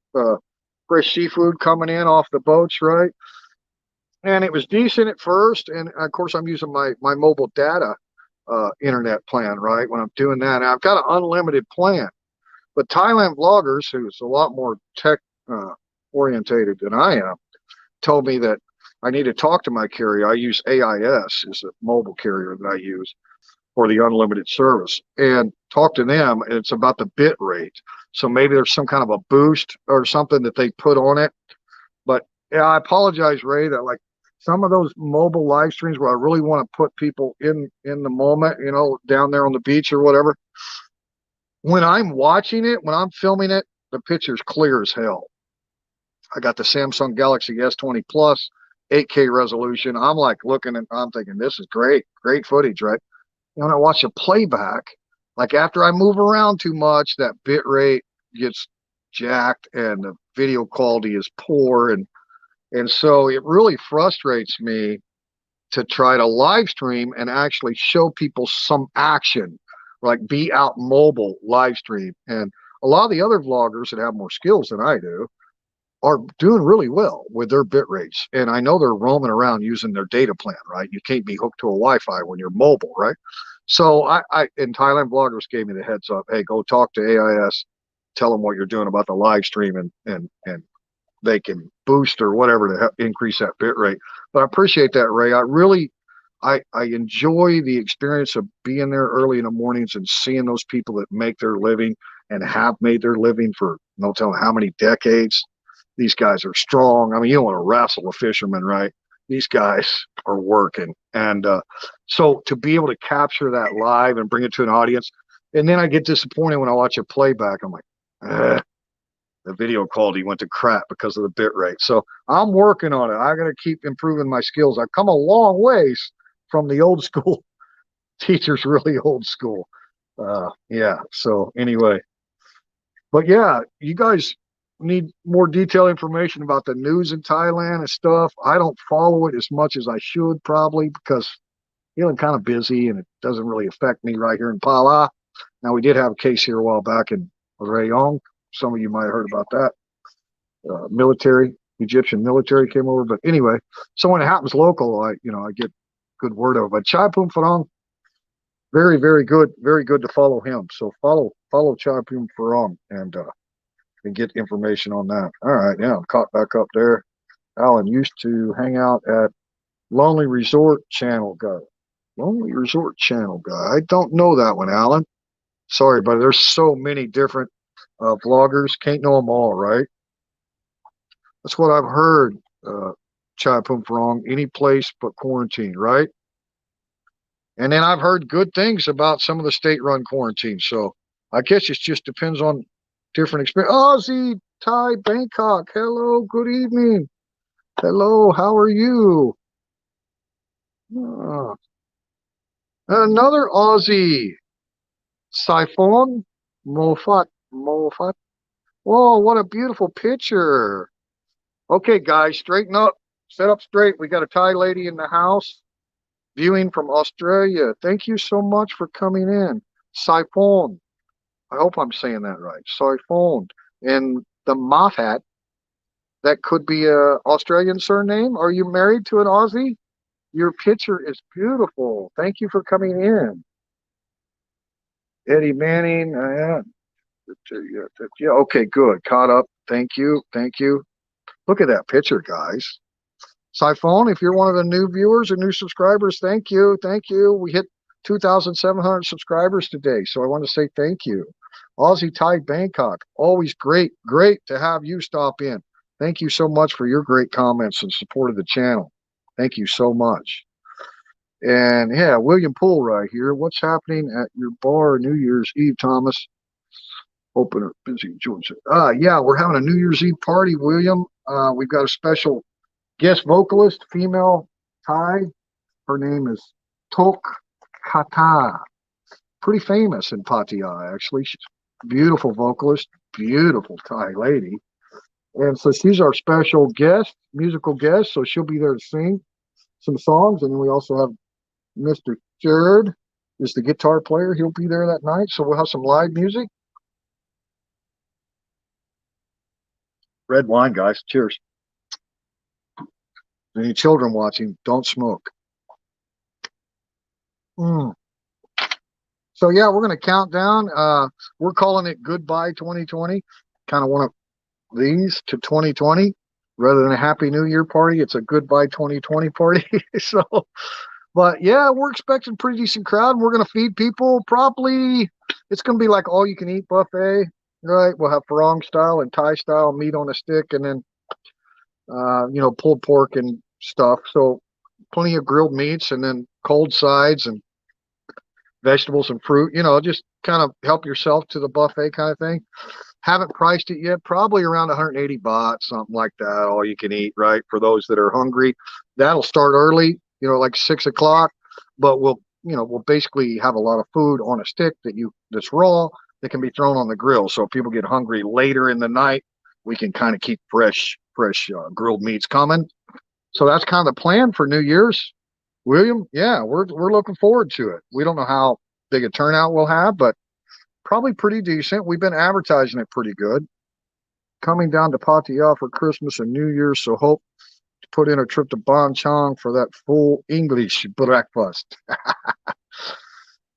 fresh seafood coming in off the boats, right? And it was decent at first, and of course I'm using my mobile data internet plan, right? When I'm doing that, and I've got an unlimited plan. But Thailand vloggers, who's a lot more tech orientated than I am, told me that I need to talk to my carrier. I use AIS, is a mobile carrier that I use for the unlimited service, and talk to them. And it's about the bit rate. So maybe there's some kind of a boost or something that they put on it. But yeah, I apologize, Ray, that like some of those mobile live streams where I really want to put people in the moment, down there on the beach or whatever. When I'm watching it, when I'm filming it, the picture's clear as hell. I got the Samsung Galaxy S20 Plus, 8K resolution. I'm like looking and I'm thinking, this is great, great footage, right? When I watch a playback, like after I move around too much, that bit rate gets jacked and the video quality is poor. And so it really frustrates me to try to live stream and actually show people some action, like be out mobile live stream. And a lot of the other vloggers that have more skills than I do are doing really well with their bit rates. And I know they're roaming around using their data plan, right? You can't be hooked to a Wi-Fi when you're mobile, right? So I in Thailand vloggers gave me the heads up, hey, go talk to AIS, tell them what you're doing about the live stream and they can boost or whatever to help increase that bit rate. But I appreciate that, Ray. I enjoy the experience of being there early in the mornings and seeing those people that make their living and have made their living for no telling how many decades. These guys are strong. I mean, you don't want to wrestle a fisherman, right? These guys are working. And so to be able to capture that live and bring it to an audience, and then I get disappointed when I watch a playback. I'm like, the video quality went to crap because of the bit rate. So I'm working on it. I got to keep improving my skills. I've come a long ways from the old school teachers, really old school. Yeah. So anyway, but yeah, you guys need more detailed information about the news in Thailand and stuff. I don't follow it as much as I should probably because feeling kind of busy and it doesn't really affect me right here in Phala. Now we did have a case here a while back in Rayong. Some of you might have heard about that. Egyptian military came over. But anyway, so when it happens local, I get good word of it. But Chai Pum Farong, very, very good to follow him. So follow Chai Pum Farong and get information on that. All right, yeah, I'm caught back up there. Alan used to hang out at Lonely Resort Channel guy. Lonely Resort Channel guy. I don't know that one, Alan. Sorry, but there's so many different vloggers. Can't know them all, right? That's what I've heard, Chai Pum Farong, any place but quarantine, right? And then I've heard good things about some of the state-run quarantines. So I guess it just depends on different experience. Aussie, Thai, Bangkok. Hello, good evening. Hello, how are you? Another Aussie. Siphon, Mofat. Whoa, what a beautiful picture. Okay, guys, straighten up. Set up straight. We got a Thai lady in the house viewing from Australia. Thank you so much for coming in. Siphon. I hope I'm saying that right. Siphon. And the Moffat, that could be a Australian surname. Are you married to an Aussie? Your picture is beautiful. Thank you for coming in. Eddie Manning. Yeah, okay, good. Caught up. Thank you. Thank you. Look at that picture, guys. Siphon, if you're one of the new viewers or new subscribers, thank you. Thank you. We hit 2,700 subscribers today, so I want to say thank you. Aussie Thai Bangkok, always great to have you stop in. Thank you so much for your great comments and support of the channel. Thank you so much. And yeah, William Poole right here. What's happening at your bar New Year's Eve, Thomas? Opener, busy, Georgia. Yeah, we're having a New Year's Eve party, William. We've got a special guest vocalist, female Thai. Her name is Tok Kata. Pretty famous in Pattaya, actually. She's a beautiful vocalist, beautiful Thai lady. And so she's our special guest, musical guest. So she'll be there to sing some songs. And then we also have Mr. Jared is the guitar player. He'll be there that night. So we'll have some live music. Red wine, guys. Cheers. Any children watching, don't smoke. So yeah, we're going to count down. We're calling it Goodbye 2020. Kind of one of these to 2020 rather than a Happy New Year party. It's a Goodbye 2020 party. So, but yeah, we're expecting a pretty decent crowd. We're going to feed people probably. It's going to be like all you can eat buffet, right? We'll have Farang style and Thai style meat on a stick, and then pulled pork and stuff. So plenty of grilled meats, and then cold sides and vegetables and fruit, just kind of help yourself to the buffet kind of thing. Haven't priced it yet, probably around 180 baht, something like that, all you can eat, right? For those that are hungry. That'll start early, like 6 o'clock, but we'll basically have a lot of food on a stick that's raw that can be thrown on the grill. So if people get hungry later in the night, we can kind of keep fresh grilled meats coming. So that's kind of the plan for New Year's. William, yeah, we're looking forward to it. We don't know how big a turnout we'll have, but probably pretty decent. We've been advertising it pretty good. Coming down to Pattaya for Christmas and New Year's, so hope to put in a trip to Ban Chang for that full English breakfast.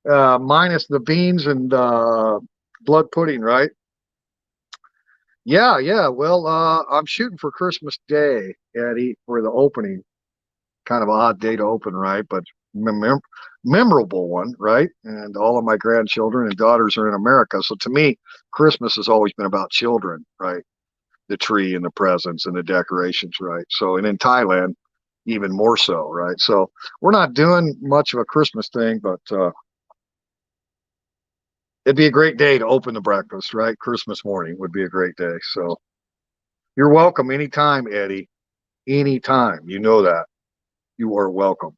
Minus the beans and blood pudding, right? Yeah. Well, I'm shooting for Christmas Day, Eddie, for the opening. Kind of an odd day to open, right? But memorable one, right? And all of my grandchildren and daughters are in America. So to me, Christmas has always been about children, right? The tree and the presents and the decorations, right? So, and in Thailand, even more so, right? So we're not doing much of a Christmas thing, but it'd be a great day to open the breakfast, right? Christmas morning would be a great day. So you're welcome anytime, Eddie. Anytime. You know that. You are welcome.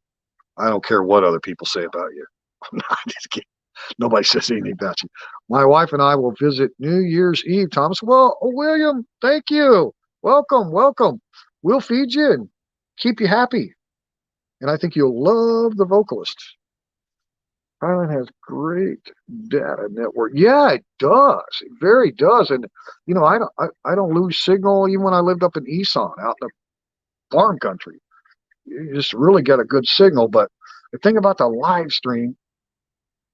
I don't care what other people say about you. I'm just kidding. Nobody says anything about you. My wife and I will visit New Year's Eve, Thomas. Well, William, thank you. Welcome. We'll feed you and keep you happy. And I think you'll love the vocalist. Thailand has great data network. Yeah, it does. It very does. And I don't lose signal even when I lived up in Isan, out in the farm country. You just really get a good signal. But the thing about the live stream,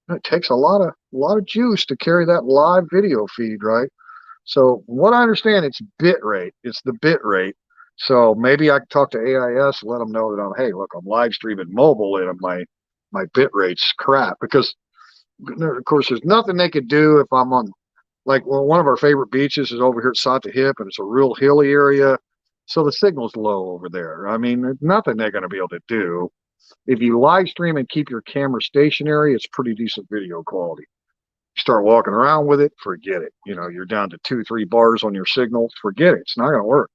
it takes a lot of juice to carry that live video feed, right? So what I understand, it's bit rate. It's the bit rate. So maybe I can talk to AIS and let them know that hey, look, I'm live streaming mobile and my bit rate's crap, because of course there's nothing they could do if I'm on, like, well, one of our favorite beaches is over here at Satahip, and it's a real hilly area. So the signal's low over there. I mean, there's nothing they're going to be able to do. If you live stream and keep your camera stationary, it's pretty decent video quality. You start walking around with it, forget it. You're down to 2-3 bars on your signal. Forget it. It's not going to work.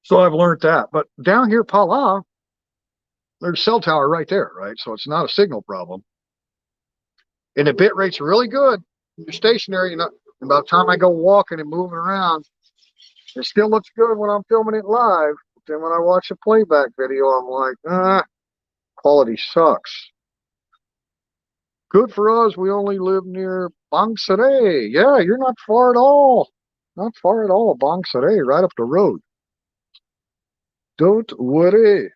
So I've learned that. But down here, Phala, there's a cell tower right there, right? So it's not a signal problem. And the bit rate's really good. You're stationary. By the time I go walking and moving around, it still looks good when I'm filming it live. But then when I watch a playback video, I'm like, quality sucks. Good for us. We only live near Bang Sare. Yeah, you're not far at all. Not far at all. Bang Sare, right up the road. Don't worry.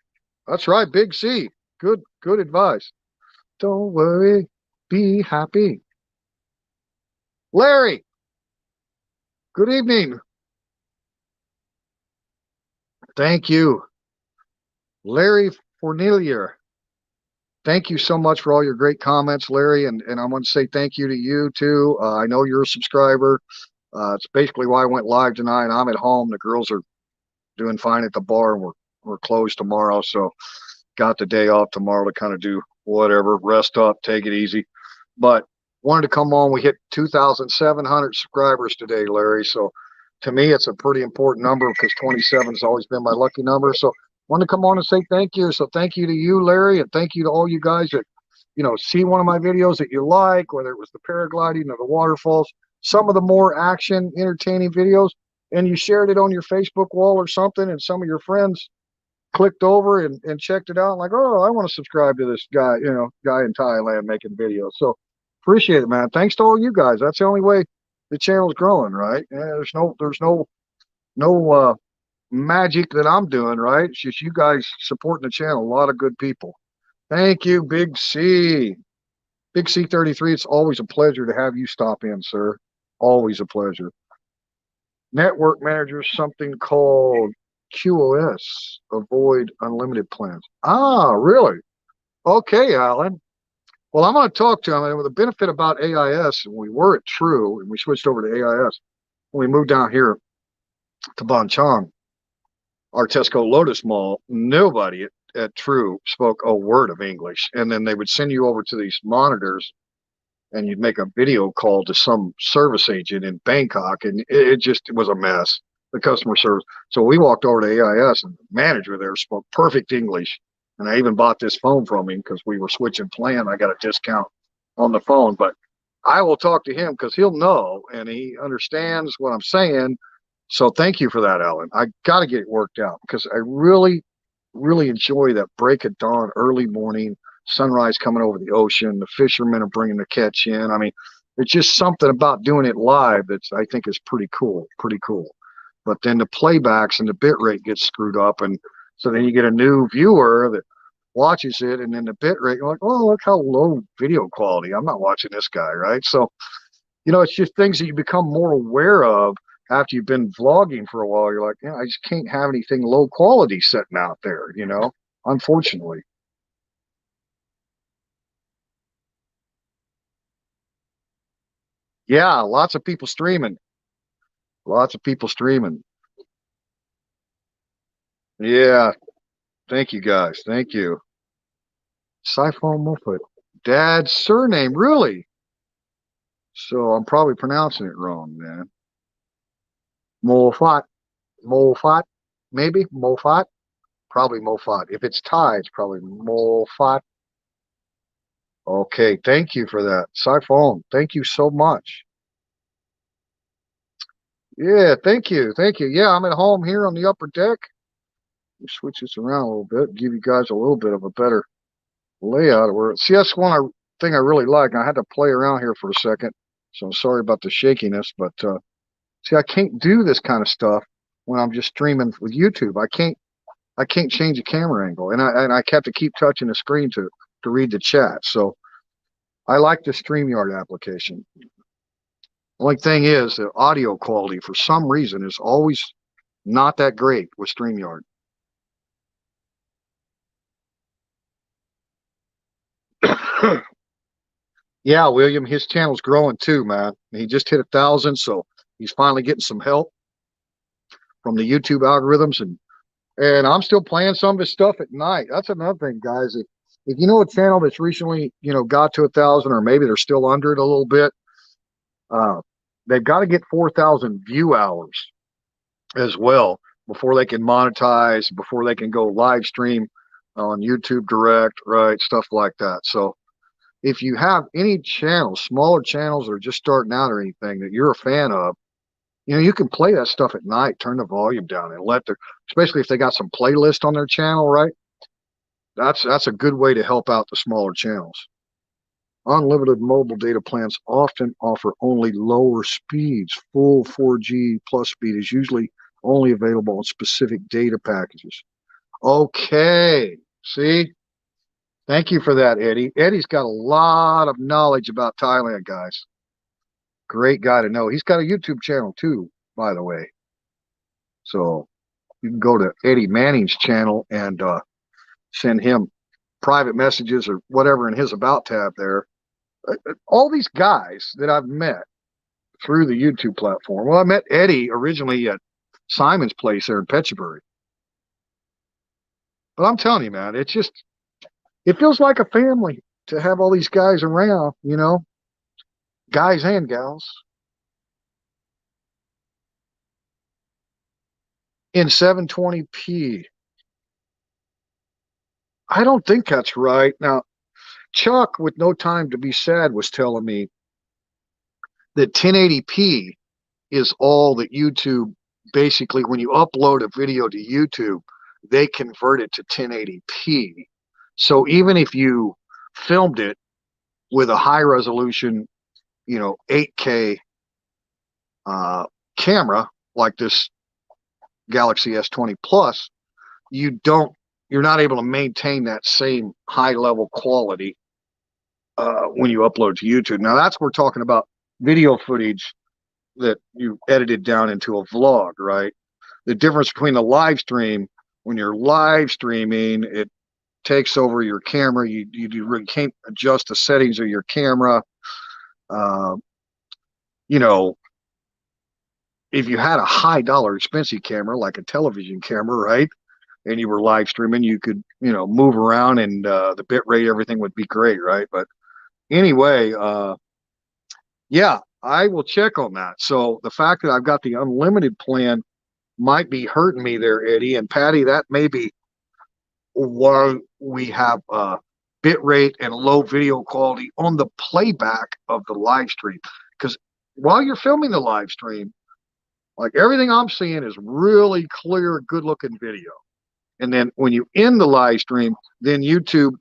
That's right, Big C. Good advice. Don't worry, be happy. Larry, good evening. Thank you. Larry Fornelier. Thank you so much for all your great comments, Larry. And I want to say thank you to you too. I know you're a subscriber. It's basically why I went live tonight. I'm at home. The girls are doing fine at the bar, and we're closed tomorrow. So got the day off tomorrow to kind of do whatever, rest up, take it easy. But wanted to come on. We hit 2,700 subscribers today, Larry. So to me, it's a pretty important number because 27 has always been my lucky number. So wanted to come on and say thank you. So thank you to you, Larry, and thank you to all you guys that, see one of my videos that you like, whether it was the paragliding or the waterfalls, some of the more action, entertaining videos, and you shared it on your Facebook wall or something, and some of your friends clicked over and checked it out, like, oh, I want to subscribe to this guy, guy in Thailand making videos. So appreciate it, man. Thanks to all you guys. That's the only way the channel's growing, right? Yeah, there's no magic that I'm doing, right? It's just you guys supporting the channel. A lot of good people. Thank you, Big C. Big C33, it's always a pleasure to have you stop in, sir. Always a pleasure. Network manager, something called QoS, avoid unlimited plans. Ah, really? Okay, Alan. Well, I'm going to talk to him. And with the benefit about AIS, and we were at True, and we switched over to AIS. When we moved down here to Bonchong, our Tesco Lotus Mall, nobody at True spoke a word of English. And then they would send you over to these monitors, and you'd make a video call to some service agent in Bangkok, and it was a mess, the customer service. So we walked over to AIS, and the manager there spoke perfect English. And I even bought this phone from him because we were switching plan. I got a discount on the phone, but I will talk to him because he'll know and he understands what I'm saying. So thank you for that, Alan. I got to get it worked out because I really, really enjoy that break of dawn, early morning, sunrise coming over the ocean. The fishermen are bringing the catch in. I mean, it's just something about doing it live that's I think is pretty cool, pretty cool. But then the playbacks and the bit rate gets screwed up, and so then you get a new viewer that watches it, and then the bit rate, you're like, oh, look how low video quality. I'm not watching this guy, right? So, it's just things that you become more aware of after you've been vlogging for a while. You're like, I just can't have anything low quality sitting out there, unfortunately. Yeah, lots of people streaming. Lots of people streaming. Yeah, thank you guys. Thank you. Siphon Muffet. Dad's surname, really? So I'm probably pronouncing it wrong, man. Moffat. Moffat, maybe? Moffat? Probably Moffat. If it's Thai, it's probably Moffat. Okay, thank you for that. Siphon, thank you so much. Yeah, thank you. Thank you. Yeah, I'm at home here on the upper deck. Let me switch this around a little bit, give you guys a little bit of a better layout. See, that's thing I really like. I had to play around here for a second, so I'm sorry about the shakiness, but see, I can't do this kind of stuff when I'm just streaming with YouTube. I can't change the camera angle, and I have to keep touching the screen to read the chat. So I like the StreamYard application. Only thing is the audio quality for some reason is always not that great with StreamYard. Yeah, William, his channel's growing too, man. He just hit 1,000, so he's finally getting some help from the YouTube algorithms, and I'm still playing some of his stuff at night. That's another thing, guys. If you know a channel that's recently, got to 1,000, or maybe they're still under it a little bit, they've got to get 4,000 view hours as well before they can monetize, before they can go live stream on YouTube Direct, right? Stuff like that. So if you have any channels, smaller channels that are just starting out or anything that you're a fan of, you can play that stuff at night, turn the volume down and especially if they got some playlist on their channel, right? That's a good way to help out the smaller channels. Unlimited mobile data plans often offer only lower speeds. Full 4G plus speed is usually only available on specific data packages. Okay. See? Thank you for that, Eddie. Eddie's got a lot of knowledge about Thailand, guys. Great guy to know. He's got a YouTube channel too, by the way. So you can go to Eddie Manning's channel and send him private messages or whatever in his About tab there. All these guys that I've met through the YouTube platform. Well, I met Eddie originally at Simon's place there in Petchabury. But I'm telling you, man, it feels like a family to have all these guys around, guys and gals in 720p. I don't think that's right. Now, Chuck, with No Time to Be Sad, was telling me that 1080p is all that YouTube basically, when you upload a video to YouTube, they convert it to 1080p. So even if you filmed it with a high resolution, 8K camera like this Galaxy S20 Plus, you're not able to maintain that same high level quality when you upload to YouTube. Now that's, we're talking about video footage that you edited down into a vlog, right? The difference between the live stream, when you're live streaming, it takes over your camera. You really can't adjust the settings of your camera. If you had a high dollar expensive camera, like a television camera, right? And you were live streaming, you could, move around and the bit rate, everything would be great, right? But anyway, yeah, I will check on that. So the fact that I've got the unlimited plan might be hurting me there, Eddie and Patty. That may be why we have bit rate and low video quality on the playback of the live stream. Because while you're filming the live stream, like everything I'm seeing is really clear, good looking video. And then when you end the live stream, then YouTube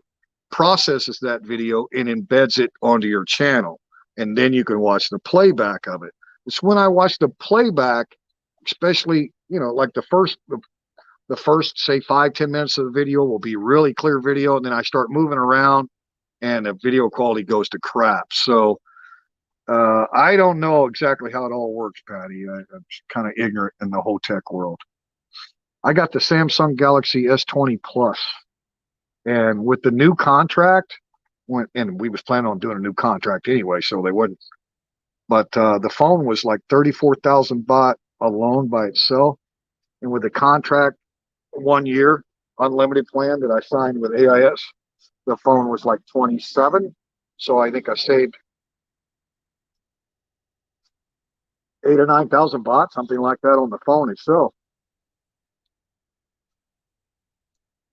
processes that video and embeds it onto your channel. And then you can watch the playback of it. It's when I watch the playback, especially, like the first, say 5-10 minutes of the video will be really clear video. And then I start moving around and the video quality goes to crap. So I don't know exactly how it all works, Patty. I'm kind of ignorant in the whole tech world. I got the Samsung Galaxy S20 Plus, and with the new contract, and we was planning on doing a new contract anyway, so they wouldn't. But the phone was like 34,000 baht alone by itself, and with the contract, 1 year unlimited plan that I signed with AIS, the phone was like 27. So I think I saved 8 or 9,000 baht, something like that, on the phone itself.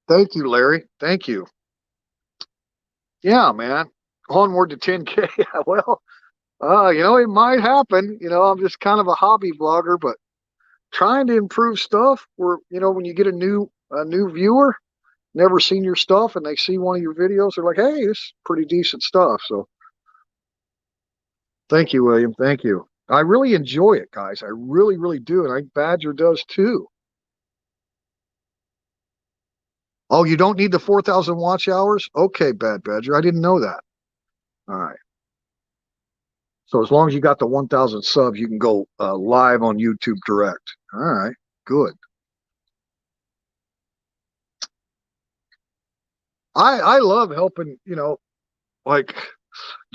Thank you, Larry. Thank you. Yeah, man. Onward to 10K. Well, it might happen. I'm just kind of a hobby vlogger, but trying to improve stuff where, when you get a new viewer, never seen your stuff, and they see one of your videos, they're like, hey, this is pretty decent stuff. So thank you, William. Thank you. I really enjoy it, guys. I really, really do. And I think Badger does too. Oh, you don't need the 4,000 watch hours? Okay, Bad Badger. I didn't know that. All right. So as long as you got the 1,000 subs, you can go live on YouTube Direct. All right. Good. I love helping, like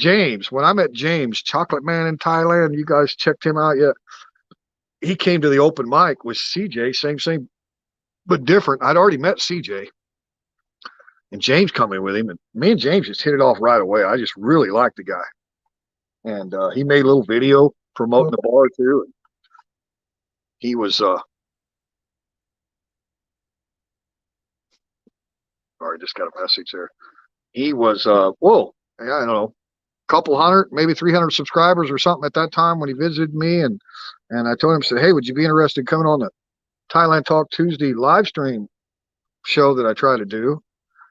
James. When I met James, Chocolate Man in Thailand, you guys checked him out yet? He came to the open mic with CJ, same, but different. I'd already met CJ. And James coming with him, and me and James just hit it off right away. I just really liked the guy, and he made a little video promoting the bar too. And he was sorry, just got a message there. He was whoa, I don't know, couple hundred, maybe 300 subscribers or something at that time when he visited me, and I told him, said, hey, would you be interested in coming on the Thailand Talk Tuesday live stream show that I try to do?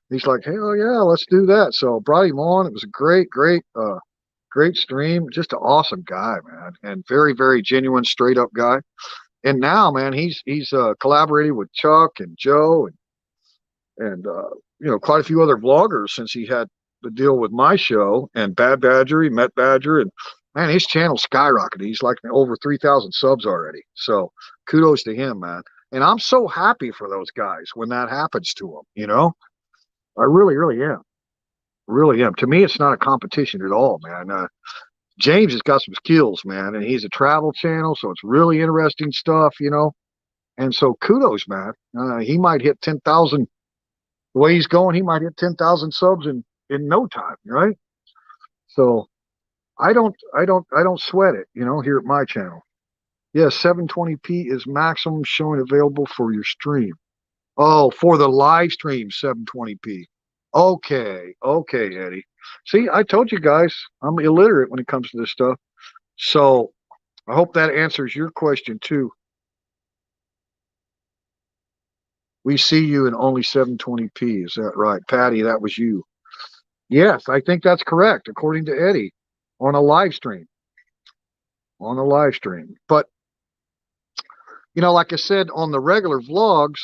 He's like, hell yeah, let's do that. So brought him on. It was a great stream. Just an awesome guy, man, and very, very genuine, straight up guy. And now, man, he's collaborating with Chuck and Joe and quite a few other vloggers since he had the deal with my show and Bad Badger. He met Badger, and man, his channel skyrocketed. He's like over 3,000 subs already. So kudos to him, man. And I'm so happy for those guys when that happens to them. I really, really am. Really am. To me, it's not a competition at all, man. James has got some skills, man, and he's a travel channel, so it's really interesting stuff. And so kudos, man. He might hit 10,000. The way he's going, he might hit 10,000 subs in no time, right? So I don't sweat it, here at my channel. Yeah, 720p is maximum showing available for your stream. Oh, for the live stream, 720p. Okay, okay, Eddie. See, I told you guys, I'm illiterate when it comes to this stuff. So I hope that answers your question too. We see you in only 720p. Is that right? Patty, that was you. Yes, I think that's correct, according to Eddie, on a live stream. On a live stream. But, like I said, on the regular vlogs,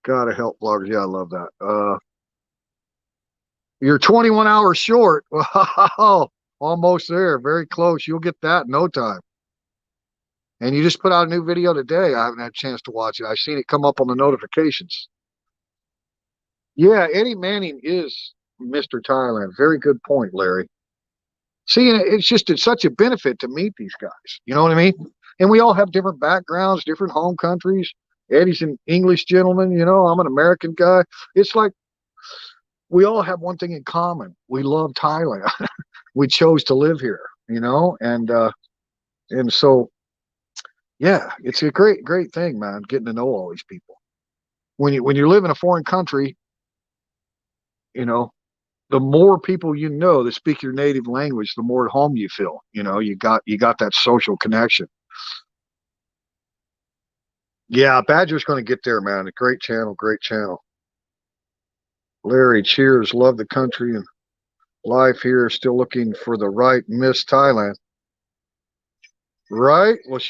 gotta help vloggers. Yeah, I love that. You're 21 hours short. Wow, almost there. Very close. You'll get that in no time. And you just put out a new video today. I haven't had a chance to watch it. I've seen it come up on the notifications. Yeah, Eddie Manning is Mr. Thailand. Very good point, Larry. See, it's such a benefit to meet these guys. You know what I mean? And we all have different backgrounds, different home countries. Eddie's an English gentleman. I'm an American guy. It's like we all have one thing in common. We love Thailand. We chose to live here, and so, yeah, it's a great, great thing, man, getting to know all these people. When you live in a foreign country, the more people that speak your native language, the more at home you feel. You got that social connection. Yeah, Badger's going to get there, man. A great channel, great channel. Larry, cheers. Love the country and life here. Still looking for the right Miss Thailand. Right? Well,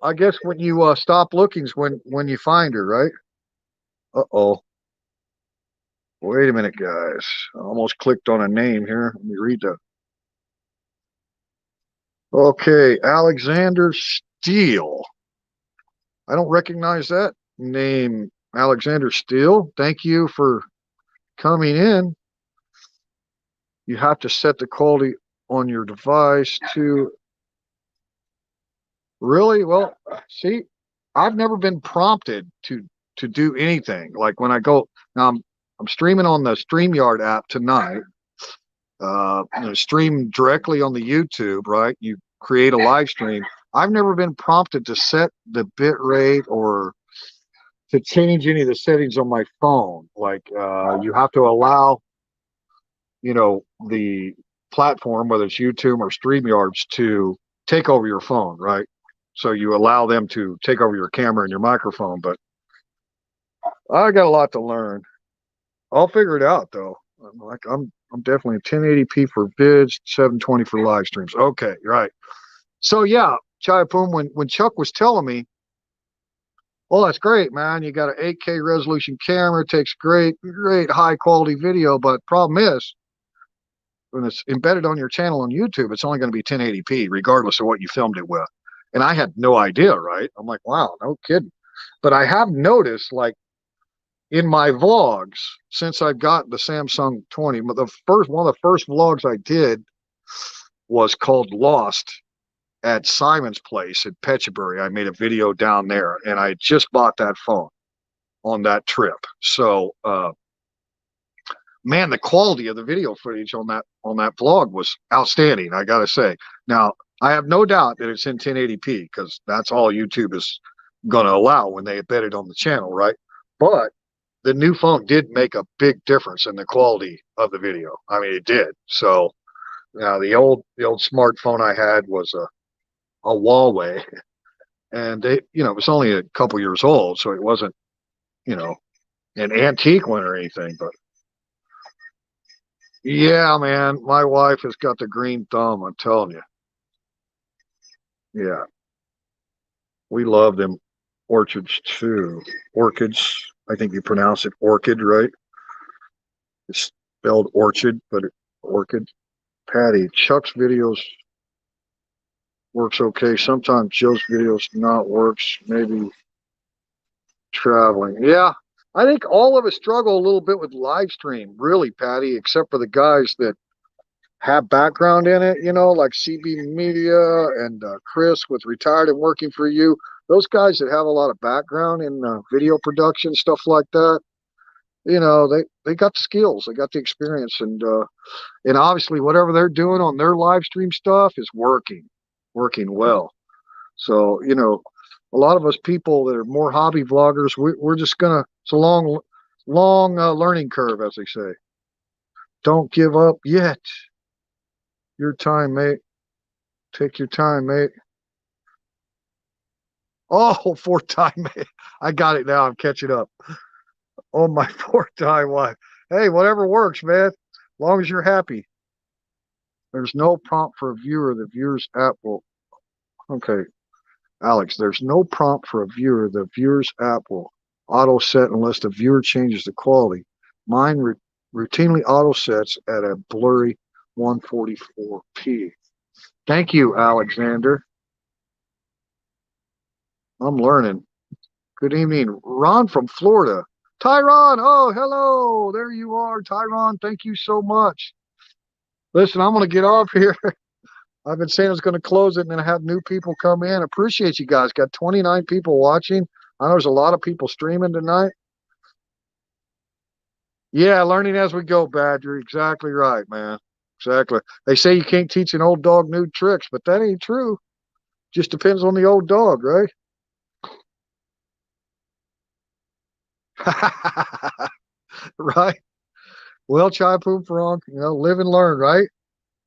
I guess when you stop looking is when you find her, right? Uh-oh. Wait a minute, guys. I almost clicked on a name here. Let me read that. Okay, Alexander Steele. I don't recognize that name, Alexander Steele. Thank you for coming in. You have to set the quality on your device to really well. See, I've never been prompted to do anything. Like when I go now, I'm streaming on the StreamYard app tonight. Stream directly on the YouTube, right? You create a live stream. I've never been prompted to set the bit rate or to change any of the settings on my phone. Like you have to allow, the platform, whether it's YouTube or StreamYards, to take over your phone, right? So you allow them to take over your camera and your microphone. But I got a lot to learn. I'll figure it out though. I'm definitely 1080p for vids, 720 for live streams. Okay, right. So yeah, Chai-Poom, when Chuck was telling me, well, that's great, man. You got an 8K resolution camera, takes great high quality video, but problem is when it's embedded on your channel on YouTube, it's only going to be 1080p regardless of what you filmed it with. And I had no idea, right? I'm like, wow, no kidding. But I have noticed, like, in my vlogs, since I've got the Samsung 20, one of the first vlogs I did was called Lost at Simon's place in Petchabury. I made a video down there, and I just bought that phone on that trip. So, man, the quality of the video footage on that vlog was outstanding, I gotta say. Now, I have no doubt that it's in 1080p because that's all YouTube is going to allow when they embed it on the channel, right? But the new phone did make a big difference in the quality of the video. I mean, it did. So now the old smartphone I had was a Huawei, and it was only a couple years old, so it wasn't, an antique one or anything. But yeah, man, my wife has got the green thumb. I'm telling you. Yeah, we love them orchids too. Orchids. I think you pronounce it orchid, right? It's spelled orchard, but orchid. Patty, Chuck's videos works okay. Sometimes Joe's videos not works. Maybe traveling. Yeah, I think all of us struggle a little bit with live stream, really, Patty, except for the guys that have background in it, you know, like CB Media and Chris with Retired and Working for You. Those guys that have a lot of background in video production, stuff like that, you know, they got the skills, they got the experience, and obviously whatever they're doing on their live stream stuff is working well. So, you know, a lot of us people that are more hobby vloggers, we're just gonna, it's a long learning curve, as they say. Don't give up yet. Your time, mate. Take your time, mate. Oh, fourth time, mate. I got it now. I'm catching up. Oh, my fourth time wife. Hey, whatever works, man. As long as you're happy. There's no prompt for a viewer. The viewer's app will. Okay, Alex, there's no prompt for a viewer. The viewer's app will auto set unless the viewer changes the quality. Mine routinely auto sets at a blurry 144p. Thank you, Alexander. I'm learning. Good evening. Ron from Florida. Tyron, oh, hello. There you are, Tyron. Thank you so much. Listen, I'm going to get off here. I've been saying I was going to close it and then have new people come in. Appreciate you guys. Got 29 people watching. I know there's a lot of people streaming tonight. Yeah, learning as we go, Badger. Exactly right, man. Exactly. They say you can't teach an old dog new tricks, but that ain't true. Just depends on the old dog, right? Right. Well, Chai Poom Farong, you know, live and learn, right?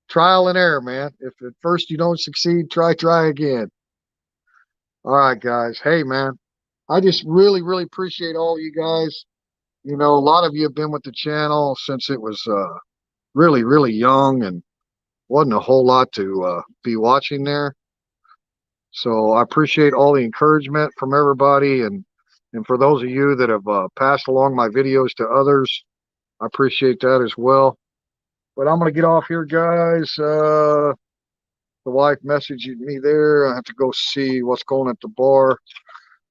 Trial and error, man. If at first you don't succeed, try again. All right, guys. Hey, man, I just really appreciate all you guys. You know, a lot of you have been with the channel since it was really young and wasn't a whole lot to be watching there. So I appreciate all the encouragement from everybody, and for those of you that have passed along my videos to others, I appreciate that as well. But I'm going to get off here, guys. The wife messaged me there. I have to go see what's going on at the bar.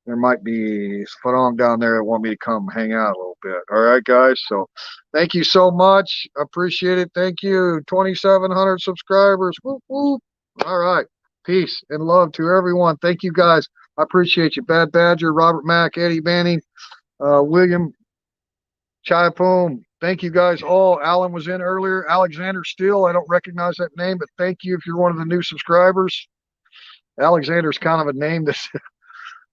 There might be Farong down there that want me to come hang out a little bit. All right, guys. So thank you so much. I appreciate it. Thank you. 2,700 subscribers. Whoop, whoop. All right. Peace and love to everyone. Thank you, guys. I appreciate you. Bad Badger, Robert Mack, Eddie Banning, William, Chai Poom. Thank you, guys all. Alan was in earlier. Alexander Steele. I don't recognize that name, but thank you if you're one of the new subscribers. Alexander's kind of a name that's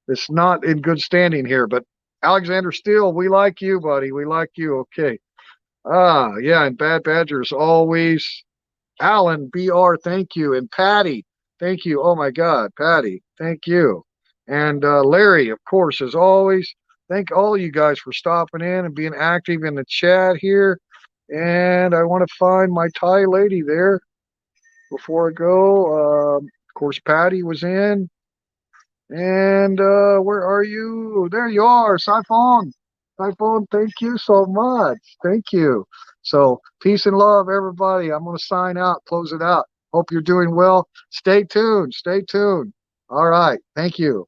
it's not in good standing here, but Alexander Steele, we like you, buddy. We like you. Okay. Yeah, and Bad Badgers always. Alan, BR, thank you. And Patty, thank you. Oh my God, Patty, thank you. And Larry, of course, as always. Thank all you guys for stopping in and being active in the chat here. And I want to find my Thai lady there before I go. Of course, Patty was in. And where are you? There you are, Siphon. Siphon, thank you so much. Thank you. So peace and love, everybody. I'm going to sign out, close it out. Hope you're doing well. Stay tuned. Stay tuned. All right. Thank you.